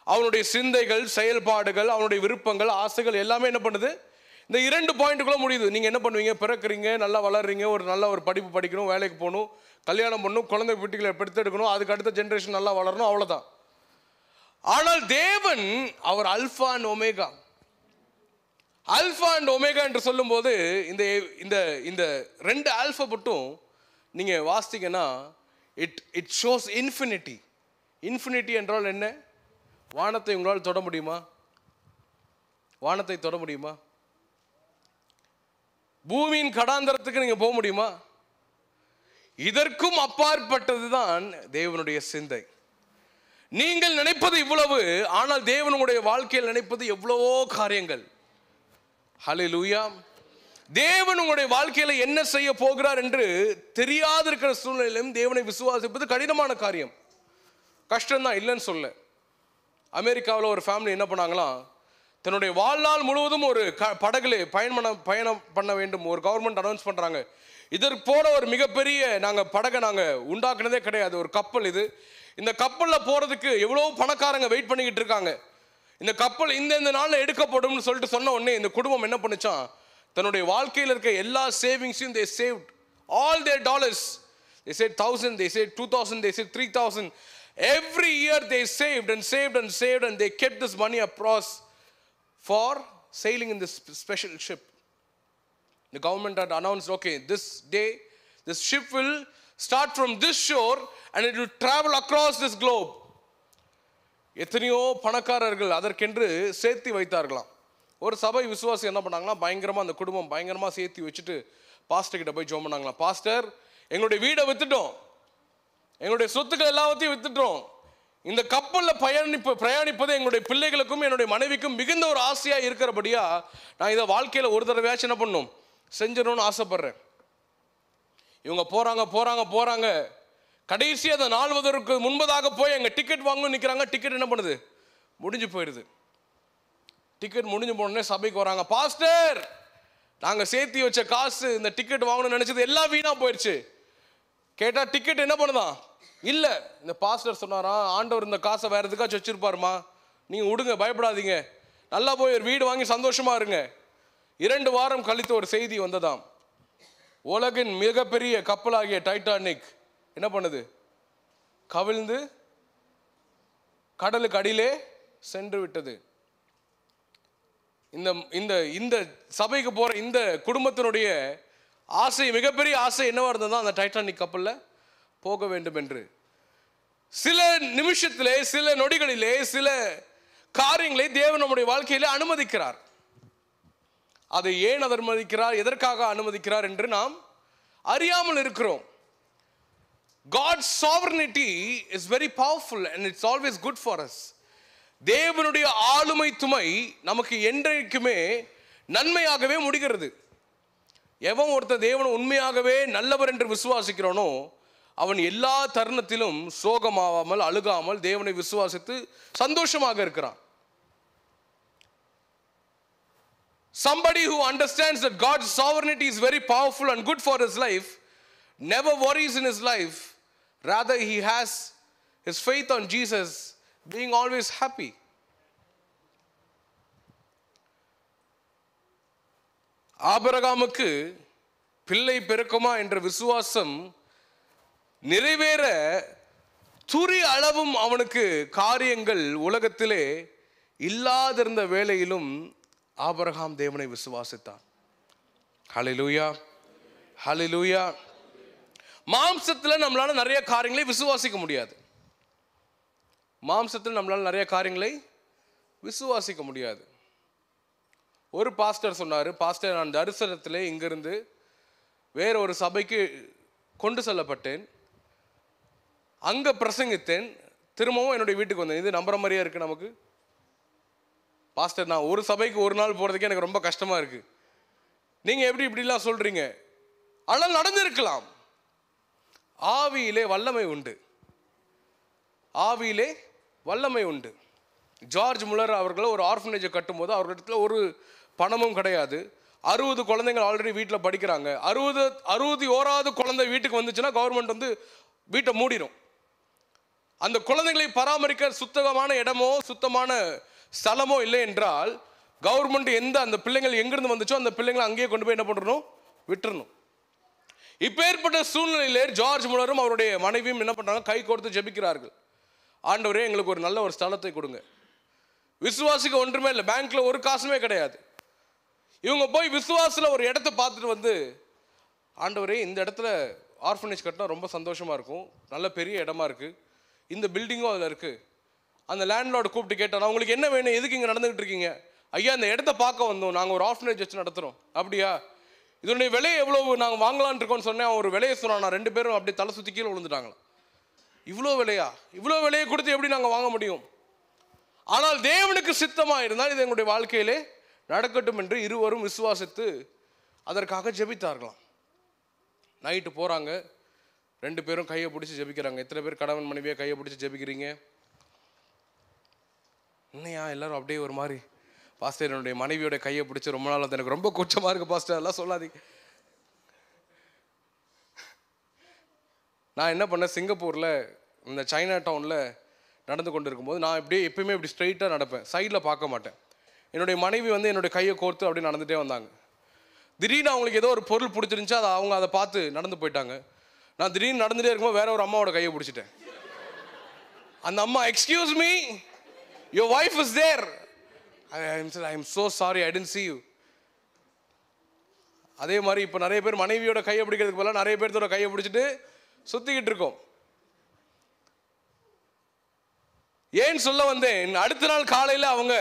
அவனுடைய சிந்தைகள், செயல்பாடுகள், அவனுடைய விருப்பங்கள், ஆசைகள் எல்லாமே என்ன பண்ணுது, இந்த 2 பாயிண்ட்டுக்குள்ள முடியுது. நீங்க என்ன பண்ணுவீங்க? பிறக்கிறீங்க, நல்லா வளர்றீங்க, ஒரு நல்ல ஒரு படிப்பு படிக்கணும், வேலைக்கு போகணும், கல்யாணம் பண்ணணும், குழந்தை வீட்டுகளை பெற்றெடுக்கணும், அதுக்கு அடுத்த ஜென்ரேஷன் நல்லா வளரணும், அவ்வளவுதான். ஆனால் தேவன் அவர் alpha and omega. Alpha and omega என்று சொல்லும் போது இந்த இந்த இந்த 2 ஆல்பபெட்டும் நீங்க வாசித்தீங்கன்னா இட் ஷோஸ் இன்ஃபினிட்டி. இன்ஃபினிட்டி என்றால் என்ன? வானத்தை உங்களால் தொட முடியுமா? வானத்தை தொட முடியுமா? பூமியின் கடாந்தரத்துக்கு நீங்க போக முடியுமா? இதற்கும் அப்பாற்பட்டதுதான் தேவனுடைய சிந்தை. நீங்கள் நினைப்பது இவ்வளவு, ஆனால் தேவன் உங்களுடைய வாழ்க்கையில் நினைப்பது எவ்வளவோ காரியங்கள். ஹல்லேலூயா. தேவன் உங்களுடைய வாழ்க்கையில என்ன செய்ய போகிறார் என்று தெரியாதிருக்கிற சூழ்நிலையிலும் தேவனை விசுவாசிப்பது கடினமான காரியம். கஷ்டம்தான், இல்லைன்னு சொல்ல. அமெரிக்காவில் ஒரு ஃபேமிலி என்ன பண்ணாங்களாம், தன்னுடைய வாழ்நாள் முழுவதும் ஒரு படகுல பயணம் பண்ண வேண்டும். ஒரு கவர்மெண்ட் அனௌன்ஸ் பண்றாங்க, இதற்கு போற ஒரு மிகப்பெரிய படகை உண்டாக்குனதே கிடையாது, ஒரு கப்பல் இது. இந்த கப்பலில் போறதுக்கு எவ்வளவு பணக்காரங்க வெயிட் பண்ணிக்கிட்டு இருக்காங்க. இந்த கப்பல் இந்த நாளில் எடுக்கப்படும் சொல்லிட்டு சொன்ன உடனே இந்த குடும்பம் என்ன பண்ணுச்சான், தன்னுடைய வாழ்க்கையில் இருக்க எல்லா சேவிங்ஸையும் they saved all their dollars. They said 1,000, they said 2,000, they said 3,000. Every year they saved and saved and saved, and they kept this money across for sailing in this special ship. The government had announced, okay, this day This ship will start from this shore and it will travel across this globe. எத்தனையோ பணக்காரர்கள் அதற்கென்று சேர்த்து வைத்தார்களாம். ஒரு சபை விசுவாசி என்ன பண்ணாங்கன்னா, பயங்கரமாக அந்த குடும்பம் பயங்கரமாக சேர்த்து வச்சுட்டு பாஸ்டர் கிட்ட போய் ஜெபம் பண்ணாங்களாம். பாஸ்டர், எங்களுடைய வீடை வித்துட்டோம், எங்களுடைய சொத்துக்கள் எல்லாத்தையும் வித்துட்டோம், இந்த கப்பலில் பிரயாணிப்பது எங்களுடைய பிள்ளைகளுக்கும் என்னுடைய மனைவிக்கும் மிகுந்த ஒரு ஆசையாக இருக்கிறபடியா நான் இதை வாழ்க்கையில் ஒரு தடவையாச்சும் என்ன பண்ணணும், செஞ்சிடணும்னு ஆசைப்படுறேன். இவங்க போகிறாங்க. கடைசி அதை நாள்வதற்கு முன்பதாக போய் எங்கள் டிக்கெட் வாங்கணும்னு நிற்கிறாங்க. டிக்கெட் என்ன பண்ணுது, முடிஞ்சு போயிடுது. டிக்கெட் முடிஞ்சு போனோடனே சபைக்கு வராங்க. பாஸ்டர், நாங்கள் சேர்த்து வச்ச காசு, இந்த டிக்கெட் வாங்கணும்னு நினச்சது எல்லாம் வீணாக போயிடுச்சு. கேட்டால் டிக்கெட் என்ன பண்ணுதான் இல்லை. இந்த பாஸ்டர் சொன்னாராம், ஆண்டவர் இந்த காசை வேறு எதுக்காச்சும் வச்சுருப்பாருமா, நீங்கள் விடுங்க, பயப்படாதீங்க, நல்லா போய் ஒரு வீடு வாங்கி சந்தோஷமாக இருங்க. 2 வாரம் கழித்து ஒரு செய்தி வந்ததாம். உலகின் மிகப்பெரிய கப்பலாகிய டைட்டானிக் என்ன பண்ணுது, கவிழ்ந்து கடலுக்கு அடியிலே சென்று விட்டது. இந்த சபைக்கு போற இந்த குடும்பத்தினுடைய ஆசை, மிகப்பெரிய ஆசை என்னவா இருந்ததா, அந்த டைட்டானிக் கப்பலில் போக வேண்டும் என்று. சில நிமிஷத்திலே, சில நொடிகளிலே, சில காரியங்களை தேவன் நம்முடைய வாழ்க்கையிலே அனுமதிக்கிறார். அதை ஏன் அனுமதிக்கிறார், எதற்காக அனுமதிக்கிறார் என்று நாம் அறியாமல் இருக்கிறோம். God's sovereignty is very powerful and it's always good for us. தேவனுடைய ஆளுமை துமை நமக்கு என்றைக்குமே நன்மையாகவே முடிகிறது. எவன் ஒருத்தர் தேவன் உண்மையாகவே நல்லவர் என்று விசுவாசிக்கிறானோ அவன் எல்லா தருணத்திலும் சோகமாகாமல் அழுகாமல் தேவனை விசுவாசித்து சந்தோஷமாக இருக்கிறான். Somebody who understands that God's sovereignty is very powerful and good for his life never worries in his life. Rather, he has his faith on Jesus, being always happy. ஆபிரகாமுக்கு பிள்ளை பிறக்குமா என்ற விசுவாசம் நிறைவேற துரி அளவும் அவனுக்கு காரியங்கள் உலகத்திலே இல்லாதிருந்த வேளையிலும் ஆபிரகாம் தேவனை விசுவாசித்தான். ஹல்லேலூயா, ஹல்லேலூயா. மாம்சத்தில் நம்மளால நிறைய காரியங்களை விசுவாசிக்க முடியாது. மாம்சத்தில் நம்மளால நிறைய காரியங்களை விசுவாசிக்க முடியாது. ஒரு பாஸ்டர் சொன்னார், பாஸ்டர், நான் தரிசனத்திலே இங்கிருந்து வேற ஒரு சபைக்கு கொண்டு செல்லப்பட்டேன், அங்கே பிரசங்கித்தேன், திரும்பவும் என்னுடைய வீட்டுக்கு வந்தேன். இது நம்புற மாதிரியா இருக்கு நமக்கு? பாஸ்டர், நான் ஒரு சபைக்கு ஒரு நாள் போகிறதுக்கே எனக்கு ரொம்ப கஷ்டமாக இருக்குது, நீங்கள் எப்படி இப்படிலாம் சொல்கிறீங்க? ஆனால் நடந்திருக்கலாம். ஆவியிலே வல்லமை உண்டு, ஆவியிலே வல்லமை உண்டு. ஜார்ஜ் முல்லர் அவர்கள் ஒரு ஆர்ஃபனேஜை கட்டும்போது அவர்களிடத்துல ஒரு பணமும் கிடையாது. 60 குழந்தைகள் ஆல்ரெடி வீட்டில் படிக்கிறாங்க. 61வது குழந்தை வீட்டுக்கு வந்துச்சுன்னா கவர்மெண்ட் வந்து வீட்டை மூடிடும். அந்த குழந்தைகளை பராமரிக்க சுத்தமான இடமோ சுத்தமான ஸ்தலமோ இல்லை என்றால் கவர்மெண்ட் அந்த பிள்ளைங்கள் எங்கிருந்து வந்துச்சோ அந்த பிள்ளைங்களை அங்கேயே கொண்டு போய் என்ன பண்ணணும், விட்டுறணும். இப்பேற்பட்ட சூழ்நிலையிலே ஜார்ஜ் முல்லரும் அவருடைய மனைவியும் என்ன பண்றாங்க, கை கோர்த்து ஜெபிக்கிறார்கள். ஆண்டவரே, எங்களுக்கு ஒரு நல்ல ஒரு ஸ்தலத்தை கொடுங்க. விசுவாசிக்க ஒன்றுமே இல்லை, பேங்க்ல ஒரு காசுமே கிடையாது. இவங்க போய் விசுவாசில் ஒரு இடத்த பார்த்துட்டு வந்து, ஆண்டவரே, இந்த இடத்துல ஆர்ஃபனேஜ் கட்டினா ரொம்ப சந்தோஷமா இருக்கும், நல்ல பெரிய இடமா இருக்கு, இந்த பில்டிங்கும் அதில் இருக்கு. அந்த லேண்ட்லார்டு கூப்பிட்டு கேட்டால், உங்களுக்கு என்ன வேணும், எதுக்கு இங்கே நடந்துகிட்டு இருக்கீங்க? ஐயா, இந்த இடத்த பார்க்க வந்தோம், நாங்கள் ஒரு ஆர்ஃபனேஜ் வச்சு நடத்துகிறோம். அப்படியா? இதனுடைய விலை எவ்வளவு நாங்கள் வாங்கலான் இருக்கோம்னு சொன்னேன். அவன் ஒரு விலையை சொன்னான். 2 பேரும் அப்படியே தலை சுற்றி கீழே விழுந்துட்டாங்களாம். இவ்வளோ விலையா? இவ்வளோ விலையை கொடுத்து எப்படி நாங்கள் வாங்க முடியும்? ஆனால் தேவனுக்கு சித்தமாக இருந்தால் இது எங்களுடைய வாழ்க்கையிலே நடக்கட்டும் என்று இருவரும் விசுவாசித்து அதற்காக ஜெபித்தார்களாம். நைட்டு போகிறாங்க, 2 பேரும் கையை பிடிச்சி ஜெபிக்கிறாங்க. எத்தனை பேர் கணவன் மனைவியை கையை பிடிச்சி ஜெபிக்கிறீங்க? இன்னையா எல்லாரும் அப்படியே ஒரு மாதிரி, பாஸ்டர், என்னுடைய மனைவியோட கையை பிடிச்சி ரொம்ப நாள் எனக்கு ரொம்ப கூச்சமாக இருக்குது பாஸ்டர், எல்லாம் சொல்லாதீங்க. நான் என்ன பண்ணேன், சிங்கப்பூரில் இந்த சைனா டவுனில் நடந்து கொண்டு இருக்கும்போது நான் இப்படியே எப்பயுமே இப்படி ஸ்ட்ரைட்டாக நடப்பேன், சைடில் பார்க்க மாட்டேன். என்னுடைய மனைவி வந்து என்னுடைய கையை கோர்த்து அப்படி நடந்துகிட்டே வந்தாங்க. திடீர்னு அவங்களுக்கு ஏதோ ஒரு பொருள் பிடிச்சிருந்துச்சு, அவங்க அதை பார்த்து நடந்து போயிட்டாங்க. நான் திடீர்னு நடந்துகிட்டே இருக்கும்போது வேற ஒரு அம்மாவோட கையை பிடிச்சிட்டேன். அந்த அம்மா, excuse me, your wife is there. I am so sorry, I didn't see you. அதே மாதிரி இப்போ நிறைய பேர் மனைவியோட கையை பிடிக்கிறதுக்கு பதிலாக நிறைய பேர்த்தோட கையை பிடிச்சிட்டு சுற்றிக்கிட்டு இருக்கோம். ஏன் சொல்ல வந்தேன், அடுத்த நாள் காலையில் அவங்க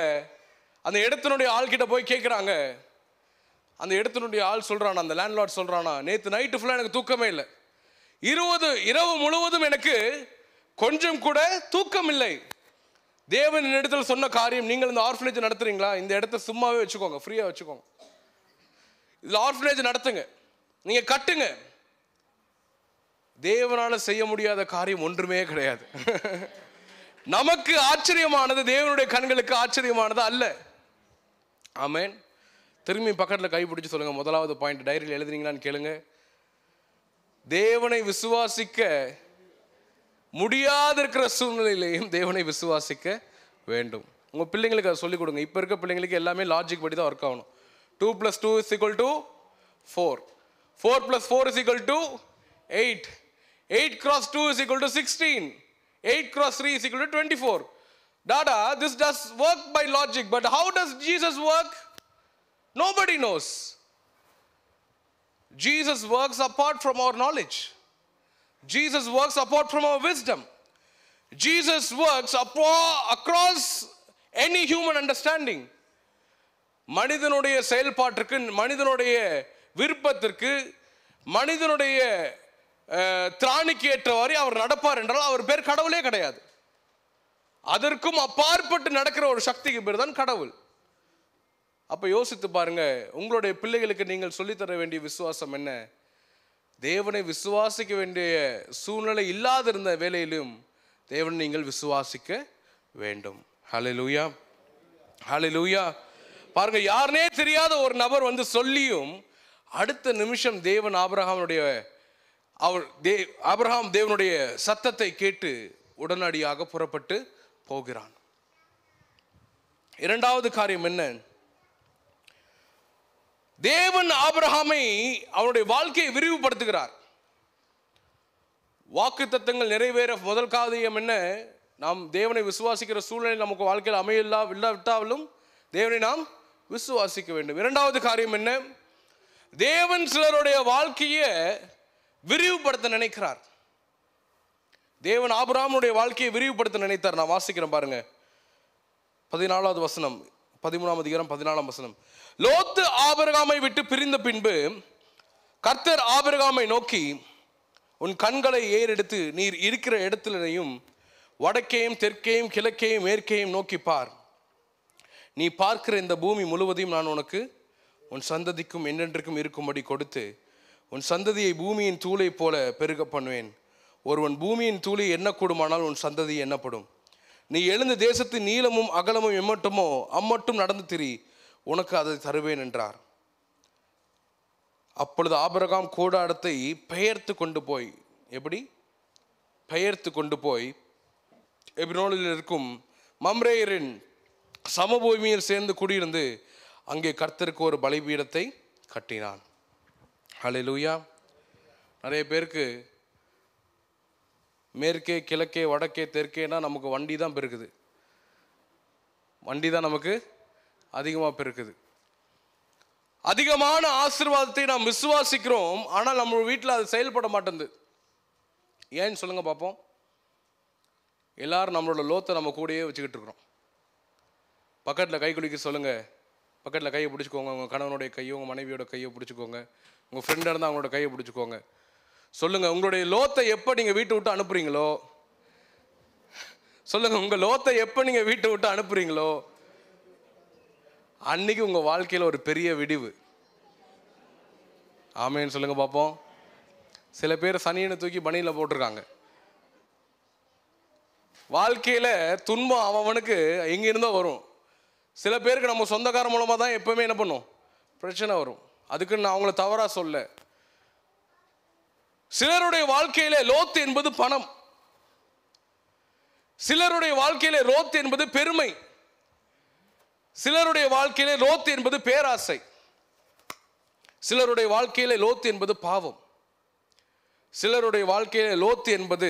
அந்த இடத்தினுடைய ஆள்கிட்ட போய் கேட்குறாங்க. அந்த இடத்தினுடைய ஆள் சொல்கிறானா, அந்த லேண்ட்லார்ட் சொல்கிறானா, நேற்று நைட்டு ஃபுல்லாக எனக்கு தூக்கமே இல்லை, இரவு முழுவதும் எனக்கு கொஞ்சம் கூட தூக்கம் இல்லை. தேவன் இடத்துல சொன்ன காரியம், நீங்கள் இந்த ஆர்ஃபனேஜ் நடத்துறீங்களா, இந்த இடத்த சும்மாவே வச்சுக்கோங்க, ஃப்ரீயாக வச்சுக்கோங்க, இதில் ஆர்ஃபனேஜ் நடத்துங்க, நீங்கள் கட்டுங்க. தேவனால் செய்ய முடியாத காரியம் ஒன்றுமே கிடையாது. நமக்கு ஆச்சரியமானது தேவனுடைய கண்களுக்கு ஆச்சரியமானது அல்ல. ஆமென். திரும்பி பக்கத்தில் கைப்பிடிச்சு சொல்லுங்க. முதலாவது பாயிண்ட் டைரியில் எழுதுறீங்களான்னு கேளுங்க. தேவனை விசுவாசிக்க முடியாத இருக்கிற சூழ்நிலையிலையும் தேவனை விசுவாசிக்க வேண்டும். உங்கள் பிள்ளைங்களுக்கு அதை சொல்லிக் கொடுங்க. இப்போ இருக்க பிள்ளைங்களுக்கு எல்லாமே லாஜிக் படி தான் ஒர்க் ஆகணும். 2 + 2 = 4, 4 + 4 = 8, 8 × 2 = 16, 8 × 3 = 24. Dada, this does work by logic, but how does Jesus work? Nobody knows. Jesus works apart from our knowledge. Jesus works apart from our wisdom. Jesus works across any human understanding. மனிதனுடைய செயல்பாட்டிற்கு, மனிதனுடைய விருப்பத்திற்கு, மனிதனுடைய திராணிக்கு ஏற்றவாறு அவர் நடப்பார் என்றால் அவர் பேர் கடவுளே கிடையாது. அதற்கும் அப்பாற்பட்டு நடக்கிற ஒரு சக்திக்கு பேர் தான் கடவுள். அப்போ யோசித்து பாருங்க, உங்களுடைய பிள்ளைகளுக்கு நீங்கள் சொல்லித்தர வேண்டிய விசுவாசம் என்ன? தேவனை விசுவாசிக்க வேண்டிய சூழ்நிலை இல்லாதிருந்த வேளையிலும் தேவனை நீங்கள் விசுவாசிக்க வேண்டும். ஹல்லேலூயா, ஹல்லேலூயா. பாருங்க, யாருனே தெரியாத ஒரு நபர் வந்து சொல்லியும் அடுத்த நிமிஷம் தேவன் ஆபிரகாம் தேவனுடைய சத்தத்தை கேட்டு உடனடியாக புறப்பட்டு போகிறான். இரண்டாவது காரியம் என்ன? தேவன் ஆபிரகாமை அவருடைய வாழ்க்கையை விரிவுபடுத்துகிறார். வாக்குத்தத்தங்கள் நிறைவேற முதல் காரியம் என்ன? நாம் தேவனை விசுவாசிக்கிற சூழ்நிலை நமக்கு வாழ்க்கையில் அமையில்லாவிட்டாலும் தேவனை நாம் விசுவாசிக்க வேண்டும். இரண்டாவது காரியம் என்ன? தேவன் சிலருடைய வாழ்க்கையை விரிவுபடுத்த நினைக்கிறார். தேவன் ஆபிரகாமுடைய வாழ்க்கையை விரிவுபடுத்த நினைத்தார். நான் வாசிக்கிறேன் பாருங்க, 14வது வசனம், 13ஆம் அதிகாரம் 14ஆம் வசனம். லோத்து ஆபிரகாமை விட்டு பிரிந்த பின்பு கர்த்தர் ஆபிரகாமை நோக்கி, உன் கண்களை ஏறெடுத்து நீர் இருக்கிற இடத்திலையும் வடக்கேயும் தெற்கேயும் கிழக்கேயும் மேற்கேயும் நோக்கி பார். நீ பார்க்கிற இந்த பூமி முழுவதையும் நான் உனக்கு உன் சந்ததிக்கும் என்றென்றைக்கும் இருக்கும்படி கொடுத்து உன் சந்ததியை பூமியின் தூளை போல பெருக பண்ணுவேன். ஒருவன் பூமியின் தூளை எண்ணக்கூடுமானால் உன் சந்ததி எண்ணப்படும். நீ எழுந்த தேசத்தின் நீளமும் அகலமும் எம்மட்டுமோ அம்மட்டும் நடந்து திரி, உனக்கு அதை தருவேன் என்றார். அப்பொழுது ஆபிரகாம் கூடாரத்தை பெயர்த்து கொண்டு போய், எப்படி பெயர்த்து கொண்டு போய் எபிரோனில் இருக்கும் மம்ரேயரின் சமபூமியில் சேர்ந்து குடியிருந்து அங்கே கர்த்தருக்கு ஒரு பலிபீடத்தை கட்டினான். ஹல்லேலூயா. நிறைய பேருக்கு மேற்கே கிழக்கே வடக்கே தெற்கேனா நமக்கு வண்டி தான் பெருக்குது, வண்டி தான் நமக்கு அதிகமாக பெருக்குது. அதிகமான ஆசீர்வாதத்தை நாம் விசுவாசிக்கிறோம், ஆனால் நம்ம வீட்டில் அது செயல்பட மாட்டேங்குது. ஏன்னு சொல்லுங்க பார்ப்போம். எல்லாரும் நம்மளோட லோத்தை நம்ம கூடயே வச்சுக்கிட்டு இருக்கிறோம். பக்கத்தில் கை குலுக்கி சொல்லுங்க, பக்கத்தில் கையை பிடிச்சிக்கோங்க. உங்கள் கணவனுடைய கையோ உங்கள் மனைவியோட கையோ பிடிச்சிக்கோங்க. உங்கள் ஃப்ரெண்டாக இருந்தால் அவங்களோட கையை பிடிச்சிக்கோங்க. சொல்லுங்க, உங்களுடைய லோத்தை எப்போ நீங்கள் வீட்டை விட்டு அனுப்புறீங்களோ, சொல்லுங்க, உங்கள் லோத்தை எப்போ நீங்கள் வீட்டை விட்டு அனுப்புறீங்களோ அன்னைக்கு உங்கள் வாழ்க்கையில் ஒரு பெரிய விடிவு. ஆமேன்னு சொல்லுங்க பார்ப்போம். சில பேர் சனியனை தூக்கி பனியில் போட்டிருக்காங்க. வாழ்க்கையில் துன்பம் அவனுக்கு எங்கிருந்தோ வரும். சில பேருக்கு நம்ம சொந்தக்கார மூலமாக தான் எப்பவுமே என்ன பண்ணும், பிரச்சனை வரும். அதுக்கு நான் அவங்கள தவறாக சொல்ல. சிலருடைய வாழ்க்கையில லோத்து என்பது பணம், சிலருடைய வாழ்க்கையில லோத்து என்பது பெருமை, சிலருடைய வாழ்க்கையில லோத்து என்பது பேராசை, சிலருடைய வாழ்க்கையில லோத்து என்பது பாவம், சிலருடைய வாழ்க்கையில லோத்து என்பது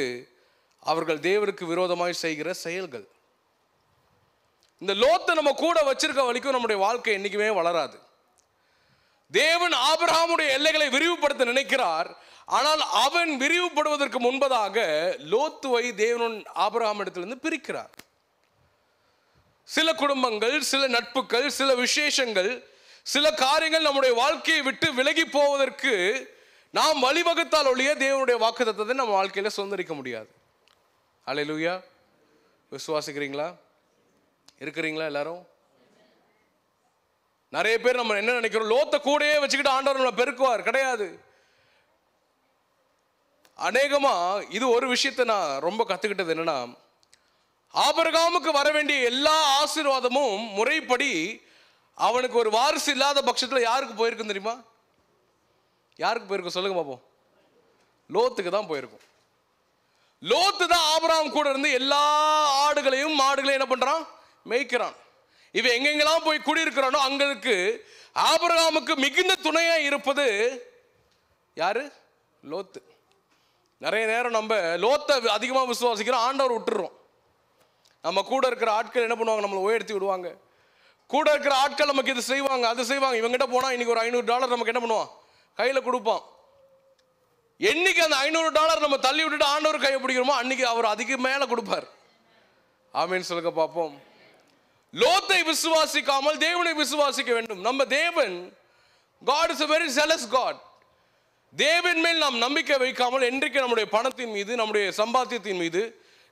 அவர்கள் தேவனுக்கு விரோதமாய் செய்கிற செயல்கள். இந்த லோத்தை நம்ம கூட வச்சிருக்க வரைக்கும் நம்முடைய வாழ்க்கை என்னைக்குமே வளராது. தேவன் ஆபிரகாமுடைய எல்லைகளை விரிவுபடுத்த நினைக்கிறார். ஆனால் அவன் விரிவுபடுவதற்கு முன்பதாக லோத்துவை தேவன் ஆபிரகாம் இடத்திலிருந்து பிரிக்கிறார். சில குடும்பங்கள், சில நட்புகள், சில விசேஷங்கள், சில காரியங்கள் நம்முடைய வாழ்க்கையை விட்டு விலகி போவதற்கு நாம் வழிவகுத்தால் ஒழிய தேவனுடைய வாக்குத்தத்தத்தை நம்ம வாழ்க்கையில சுதந்திரிக்க முடியாது. அல்லேலூயா. விசுவாசிக்கிறீங்களா? இருக்கிறீங்களா எல்லாரும்? நிறைய பேர் நம்ம என்ன நினைக்கிறோம், லோத்த கூடயே வச்சுக்கிட்டு ஆண்டவர் நம்மளை பெருக்குவார். கிடையாது. அநேகமா இது ஒரு விஷயத்தை நான் ரொம்ப கத்துக்கிட்டது என்னன்னா, ஆபிரகாமுக்கு வர வேண்டிய எல்லா ஆசீர்வாதமும் முறைப்படி அவனுக்கு ஒரு வாரிசு இல்லாத பட்சத்தில் யாருக்கு போயிருக்கும் தெரியுமா? யாருக்கு போயிருக்கும் சொல்லுங்க பாப்போம். லோத்துக்கு தான் போயிருக்கும். லோத்து தான் ஆபிரகாம் கூட இருந்து எல்லா ஆடுகளையும் மாடுகளையும் என்ன பண்றான்? மேய்க்கிறான். இவன் எங்கெங்கெல்லாம் போய் குடியிருக்கிறானோ அங்களுக்கு ஆபிரகாமுக்கு மிகுந்த துணையா இருப்பது யாரு? லோத்து. நிறைய நேரம் நம்ம லோத்தை அதிகமாக விசுவாசிக்கிறோம், ஆண்டவர் விட்டுறோம். நம்ம கூட இருக்கிற ஆட்கள் என்ன பண்ணுவாங்க? நம்மளை உயர்த்தி விடுவாங்க. கூட இருக்கிற ஆட்கள் நமக்கு இது செய்வாங்க, அது செய்வாங்க. இவங்ககிட்ட போனால் இன்னைக்கு ஒரு $500 நமக்கு என்ன பண்ணுவான்? கையில் கொடுப்பான். என்னைக்கு அந்த $500 நம்ம தள்ளி விட்டுட்டு ஆண்டவர் கையை பிடிக்கிறோமோ அன்னைக்கு அவர் அதிக மேலே கொடுப்பார். ஆமீன் சொல்லுங்க பார்ப்போம். லோத்தை விசுவாசிக்காமல் தேவனை விசுவாசிக்க வேண்டும். நம்ம தேவன், God is a very zealous God. தேவன் மேல் நாம் நம்பிக்கை வைக்காமல் என்றைக்கு நம்முடைய பணத்தின் மீது, நம்முடைய சம்பாத்தியத்தின் மீது,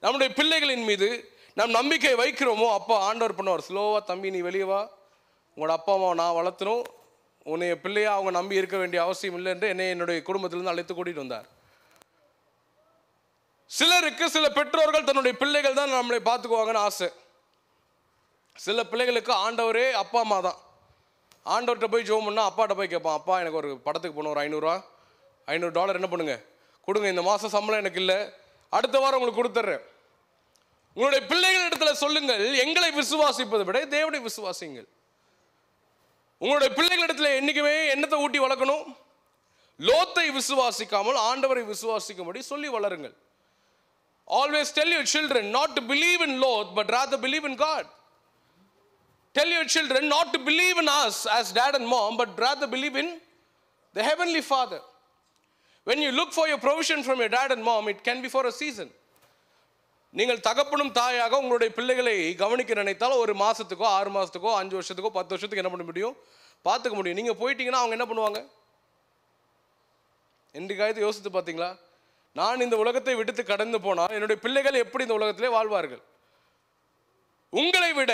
நம்முடைய பிள்ளைகளின் மீது நாம் நம்பிக்கை வைக்கிறோமோ அப்போ ஆண்டவர் பண்ணுவார். ஸ்லோவா, தம்பி நீ வெளியே வா, உங்களோட அப்பா அம்மாவை நான் வளர்த்தணும், உன்னைய பிள்ளையா அவங்க நம்பி இருக்க வேண்டிய அவசியம் இல்லை என்று என்னை என்னுடைய குடும்பத்திலிருந்து அழைத்து கூட்டிட்டு வந்தார். சிலருக்கு சில பெற்றோர்கள் தன்னுடைய பிள்ளைகள் தான் நம்மளை பார்த்துக்குவாங்கன்னு ஆசை. சில பிள்ளைகளுக்கு ஆண்டவரே அப்பா அம்மா தான். ஆண்டவர்கிட்ட போய் ஜோம் பண்ணால் அப்பாட்ட போய் கேட்பான், அப்பா எனக்கு ஒரு படத்துக்கு போகணும், ஒரு $500 என்ன பண்ணுங்க கொடுங்க, இந்த மாதம் சம்பளம் எனக்கு இல்லை, அடுத்த வாரம் உங்களுக்கு கொடுத்துட்றேன். உங்களுடைய பிள்ளைகள் இடத்துல சொல்லுங்கள், எங்களை விசுவாசிப்பதை விட தேவனை விசுவாசிங்கள். உங்களுடைய பிள்ளைகள் இடத்துல என்னைக்குமே என்னத்தை ஊட்டி வளர்க்கணும்? லோத்தை விசுவாசிக்காமல் ஆண்டவரை விசுவாசிக்கும்படி சொல்லி வளருங்கள். Always tell your children not to believe in Lot but rather believe in God. Tell your children not to believe in us as dad and mom but rather believe in the heavenly Father. When you look for your provision from your dad and mom, it can be for a season. நீங்கள் தகப்பனும் தாயாக உங்களுடைய பிள்ளைகளை கவனிக்க நினைத்தால் ஒரு மாதத்துக்கோ 6 மாதத்துக்கோ 5 வருஷத்துக்கோ 10 வருஷத்துக்கு என்ன பண்ண முடியும்? பார்த்துக்க முடியும். நீங்கள் போயிட்டீங்கன்னா அவங்க என்ன பண்ணுவாங்க? என்றைக்காவது யோசித்து பார்த்தீங்களா? நான் இந்த உலகத்தை விடுத்து கடந்து போனால் என்னுடைய பிள்ளைகள் எப்படி இந்த உலகத்திலே வாழ்வார்கள்? உங்களை விட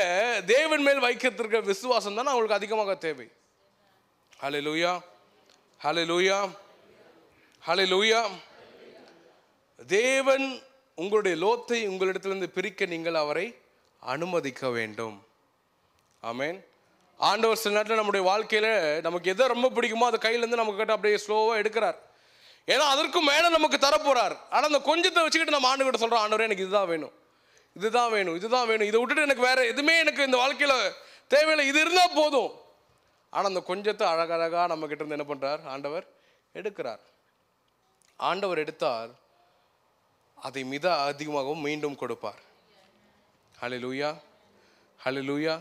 தேவன் மேல் வைக்கிறதுக்கு விசுவாசம் தான் அவங்களுக்கு அதிகமாக தேவை. ஹல்லேலூயா, ஹல்லேலூயா, ஹல்லேலூயா. தேவன் உங்களுடைய லோத்தை உங்களிடத்திலிருந்து பிரிக்க நீங்கள் அவரை அனுமதிக்க வேண்டும். ஆமேன். ஆண்டவர் சில நேரத்தில் நம்முடைய வாழ்க்கையில நமக்கு எதை ரொம்ப பிடிக்குமோ அதை கையிலேருந்து நமக்கு கிட்ட அப்படியே ஸ்லோவாக எடுக்கிறார். ஏன்னா அதற்கும் மேலே நமக்கு தரப்போறார். ஆனால் அந்த கொஞ்சத்தை வச்சுக்கிட்டு நம்ம ஆண்டு கிட்ட சொல்கிறோம், ஆண்டவரே எனக்கு இதுதான் வேணும், இதுதான் வேணும், இதுதான் வேணும், இதை விட்டுட்டு எனக்கு வேற எதுவுமே எனக்கு இந்த வாழ்க்கையில் தேவையில்லை, இது இருந்தால் போதும். ஆனால் அந்த கொஞ்சத்தை அழகழகாக நம்ம கிட்ட இருந்து என்ன பண்ணுறார்? ஆண்டவர் எடுக்கிறார். ஆண்டவர் எடுத்தார், அதை மிக அதிகமாகவும் மீண்டும் கொடுப்பார். ஹல்லேலூயா, ஹல்லேலூயா.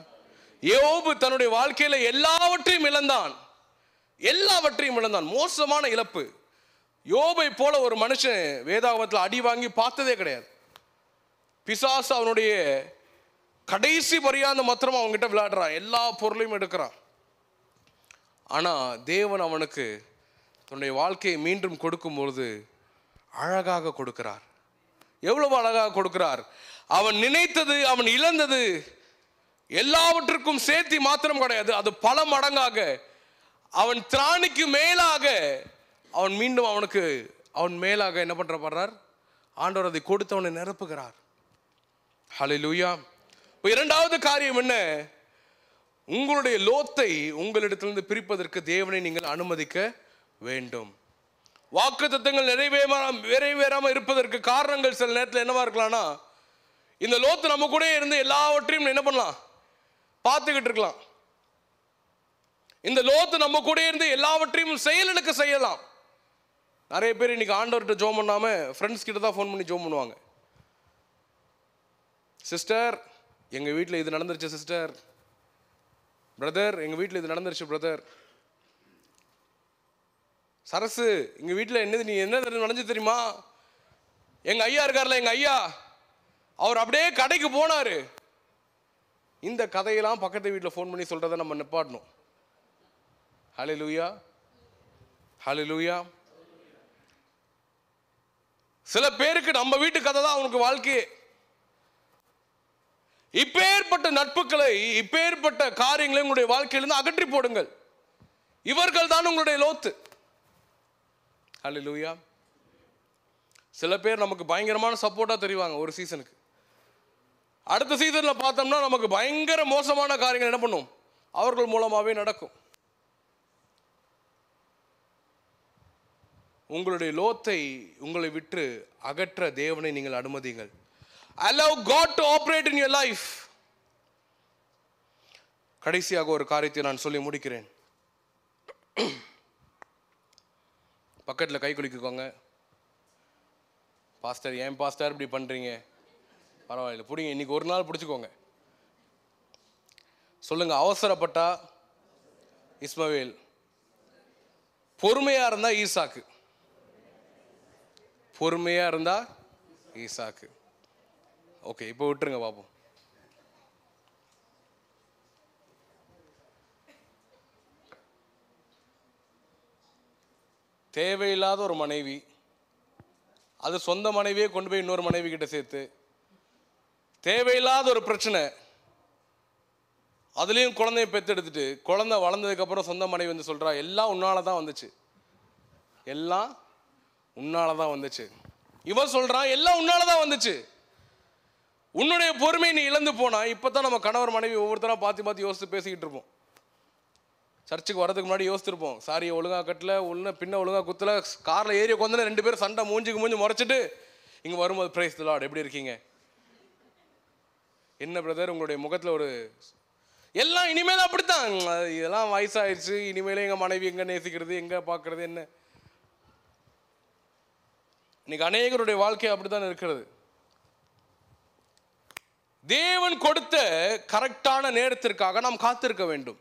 யோபு தன்னுடைய வாழ்க்கையில எல்லாவற்றையும் இழந்தான், எல்லாவற்றையும் இழந்தான். மோசமான இழப்பு. யோபை போல ஒரு மனுஷன் வேதாகமத்தில் அடி வாங்கி பார்த்ததே கிடையாது. பிசாசு அவனுடைய கடைசி பரியாந்த மாத்திரம் அவன்கிட்ட விளையாடுறான், எல்லா பொருளையும் எடுக்கிறான். ஆனா தேவன் அவனுக்கு தன்னுடைய வாழ்க்கையை மீண்டும் கொடுக்கும்பொழுது அழகாக கொடுக்கிறார். எவ்வளவு அழகாக கொடுக்கிறார்! அவன் நினைத்தது, அவன் இழந்தது எல்லாவற்றுக்கும் சேர்த்தி மாத்திரம் கிடையாது, அது பல மடங்காக, அவன் திராணிக்கு மேலாக அவன் மீண்டும் அவன் மேலாக என்ன பண்றார்? ஆண்டவர் அதை கொடுத்து அவனை நிரப்புகிறார். ஹல்லேலூயா. இரண்டாவது காரியம் என்ன? உங்களுடைய லோத்தை உங்களிடத்திலிருந்து பிரிப்பதற்கு தேவனை நீங்கள் அனுமதிக்க வேண்டும். வாக்குத்தத்தங்கள் நிறைவேறாம இருப்பதற்கு காரணங்கள் சில நேரத்தில் என்னவா இருக்கலாம்னா, இந்த லோத்து நம்ம கூட இருந்து எல்லாவற்றையும் என்ன பண்ணலாம்? பார்த்துக்கிட்டு இருக்கலாம். இந்த லோத்து நம்ம கூட இருந்து எல்லாவற்றையும் செயலுக்கு செய்யலாம். நிறைய பேர் இன்னைக்கு ஆண்டவர்கிட்ட ஜோம் பண்ணாம ஃப்ரெண்ட்ஸ் கிட்ட தான் ஃபோன் பண்ணி ஜோம் பண்ணுவாங்க. சிஸ்டர் எங்க வீட்டில் இது நடந்துருச்சு, சிஸ்டர். பிரதர் எங்க வீட்டில் இது நடந்துருச்சு பிரதர். சரசு எங்கள் வீட்டில் என்னது நீ என்ன நடந்து தெரியுமா, எங்கள் ஐயா இருக்கார்ல, எங்கள் ஐயா அவர் அப்படியே கடைக்கு போனார். இந்த கதையெல்லாம் பக்கத்து வீட்டில் ஃபோன் பண்ணி சொல்கிறத நம்ம நிப்பாட்டணும். ஹல்லேலூயா, ஹல்லேலூயா. சில பேருக்கு நம்ம வீட்டு கதை தான் அவனுக்கு வாழ்க்கையே. இப்பேற்பட்ட நட்புகளை, இப்பேற்பட்ட காரியங்களை உங்களுடைய வாழ்க்கையிலிருந்து அகற்றி போடுங்கள். இவர்கள் தான் உங்களுடைய லோத்து. ஹல்லேலூயா. சில பேர் நமக்கு பயங்கரமான சப்போர்ட்டா தெரிவாங்க ஒரு சீசனுக்கு. அடுத்த சீசன்ல பார்த்தோம்னா நமக்கு பயங்கர மோசமான காரியங்கள் என்ன பண்ணும், அவர்கள் மூலமாகவே நடக்கும். உங்களுடைய லோத்தை உங்களை விட்டு அகற்ற தேவனை நீங்கள் அனுமதிங்கள். Allow God to operate in your life. கடைசியாக ஒரு காரியத்தை நான் சொல்லி முடிக்கிறேன். பக்கத்தில் கை குலுக்கிக்கோங்க. பாஸ்டர், ஏன் பாஸ்டர் இப்படி பண்ணுறீங்க? பரவாயில்ல, பிடிங்க, இன்னைக்கு ஒரு நாள் பிடிச்சிக்கோங்க. சொல்லுங்க, அவசரப்பட்டா இஸ்மவேல், பொறுமையா இருந்தா ஈசாக்கு. பொறுமையா இருந்தா ஈசாக்கு. ஓகே, இப்போ விட்டுருங்க பாப்போம். தேவையில்லாத ஒரு மனைவி, அது சொந்த மனைவியே கொண்டு போய் இன்னொரு மனைவி கிட்ட சேர்த்து, தேவையில்லாத ஒரு பிரச்சனை, அதுலேயும் குழந்தைய பெற்றெடுத்துட்டு குழந்தை வளர்ந்ததுக்கு அப்புறம் சொந்த மனைவி வந்து சொல்றா, எல்லாம் உன்னால தான் வந்துச்சு, எல்லாம் உன்னால தான் வந்துச்சு. இவன் சொல்றான், எல்லாம் உன்னால தான் வந்துச்சு. உன்னுடைய பொறுமை நீ இழந்து போனா. இப்பதான் நம்ம கணவர் மனைவி ஒவ்வொருத்தரா பார்த்து பார்த்து யோசித்து பேசிக்கிட்டு இருப்போம். சர்ச்சுக்கு வரதுக்கு முன்னாடி யோசிச்சிருப்போம், சாரியை ஒழுங்கா கட்டல, ஒன்று பின்ன ஒழுங்கா குத்தல, கார்ல ஏறி உட்காந்து 2 பேரும் சண்டை மூஞ்சிக்கு மூஞ்சி முறைச்சிட்டு இங்க வரும்போது பிரைஸ் தி லார்ட், எப்படி இருக்கீங்க, என்ன பிரதர் உங்களுடைய முகத்துல ஒரு, எல்லாம் இனிமேல் அப்படித்தான், இதெல்லாம் வயசாயிடுச்சு, இனிமேலே எங்க மனைவி எங்க நேசிக்கிறது, எங்க பாக்குறது என்ன. இன்னைக்கு அநேகருடைய வாழ்க்கை அப்படித்தான் இருக்கிறது. தேவன் கொடுத்த கரெக்டான நேரத்திற்காக நாம் காத்திருக்க வேண்டும்.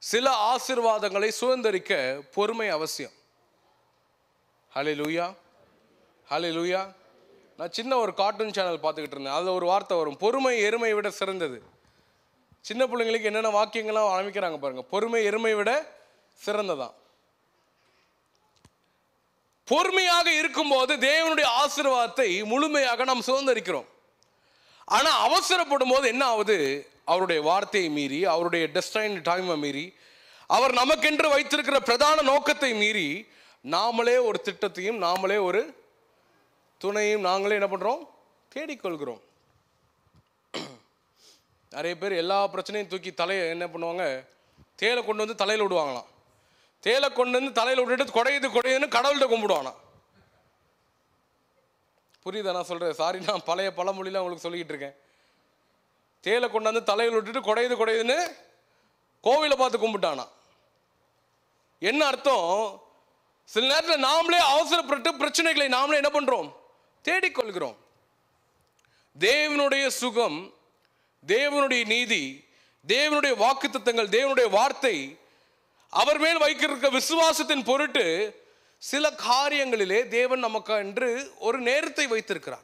சில ஆசீர்வாதங்களை சுதந்தரிக்க பொறுமை அவசியம். ஹல்லேலூயா, ஹல்லேலூயா. நான் சின்ன ஒரு கார்ட்டூன் சேனல் பார்த்துக்கிட்டு இருந்தேன். அதில் ஒரு வார்த்தை வரும், பொறுமை எருமை விட சிறந்தது. சின்ன பிள்ளைங்களுக்கு என்னென்ன வாக்கியங்கள்லாம் அமைக்கிறாங்க பாருங்க. பொறுமை எருமை விட சிறந்ததான். பொறுமையாக இருக்கும்போது தேவனுடைய ஆசீர்வாதத்தை முழுமையாக நாம் சுதந்தரிக்கிறோம். ஆனா அவசரப்படும் போது என்ன ஆகுது, அவருடைய வார்த்தையை மீறி, அவருடைய டெஸ்டைன் டைமை மீறி, அவர் நமக்கென்று வைத்திருக்கிற பிரதான நோக்கத்தை மீறி, நாமளே ஒரு திட்டத்தையும் நாமளே ஒரு துணையும் நாங்களே என்ன பண்றோம், தேடிக்கொள்கிறோம். நிறைய பேர் எல்லா பிரச்சனையும் தூக்கி தலையை என்ன பண்ணுவாங்க, தேலை கொண்டு வந்து தலையில் விடுவாங்களாம். தேலை கொண்டு வந்து தலையில் விட்டுட்டு குடையுதுன்னு கடவுள்கிட்ட கும்பிடுவானா. புரியுதா நான் சொல்றேன்? சாரி, நான் பழைய பழமொழியில உங்களுக்கு சொல்லிக்கிட்டு இருக்கேன். தேலை கொண்டாந்து தலையில் விட்டுட்டு குடையுதுன்னு கோவிலை பார்த்து கும்பிட்டானா. என்ன அர்த்தம்? சில நேரத்தில் நாமளே அவசரப்பட்டு பிரச்சனைகளை நாமளே என்ன பண்றோம், தேடிக்கொள்கிறோம். தேவனுடைய சுகம், தேவனுடைய நீதி, தேவனுடைய வாக்குத்தத்தங்கள், தேவனுடைய வார்த்தை, அவர் மேல் வைக்கிற விசுவாசத்தின் பொருட்டு சில காரியங்களிலே தேவன் நமக்கு என்று ஒரு நேரத்தை வைத்திருக்கிறார்.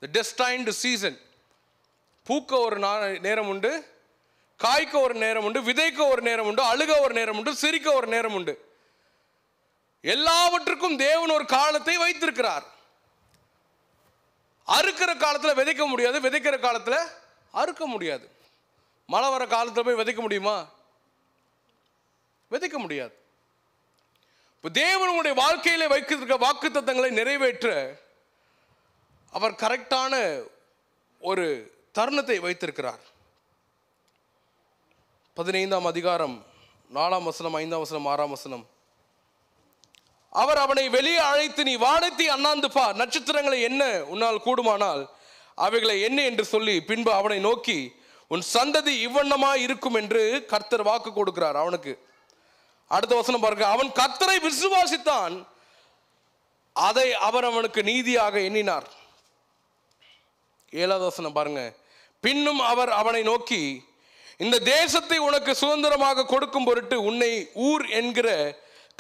The destined season. பூக்க ஒரு நேரம் உண்டு, காய்க்க ஒரு நேரம் உண்டு, விதைக்க ஒரு நேரம் உண்டு, அழுக ஒரு நேரம் உண்டு, சிரிக்க ஒரு நேரம் உண்டு. எல்லாவற்றுக்கும் தேவன் ஒரு காலத்தை வைத்திருக்கிறார். அறுக்கிற காலத்துல விதைக்க முடியாது, விதைக்கிற காலத்துல அறுக்க முடியாது. மழை வர காலத்துல போய் விதைக்க முடியுமா? விதைக்க முடியாது. இப்போ தேவனுடைய வாழ்க்கையிலே வைக்கிற வாக்குத்தத்தங்களை நிறைவேற்ற அவர் கரெக்டான ஒரு தருணத்தை வைத்திருக்கிறார். 15ஆம் அதிகாரம் 4ஆம் வசனம், 5ஆம் வசனம், 6ஆம் வசனம். அவர் அவனை வெளியே அழைத்து, நீ வானத்தை அண்ணாந்து பார், நட்சத்திரங்களை என்ன உன்னால் கூடுமானால் அவைகளை என்ன என்று சொல்லி, பின்பு அவனை நோக்கி, உன் சந்ததி இவ்வண்ணமாய் இருக்கும் என்று கர்த்தர் வாக்கு கொடுக்கிறார் அவனுக்கு. அடுத்த வசனம் பாருங்க, அவன் கர்த்தரை விசுவாசித்தான், அதை அவர் அவனுக்கு நீதியாக எண்ணினார். 7வது வசனம் பாருங்க, பின்னும் அவர் அவனை நோக்கி, இந்த தேசத்தை உனக்கு சுதந்திரமாக கொடுக்கும் பொருட்டு உன்னை ஊர் என்கிற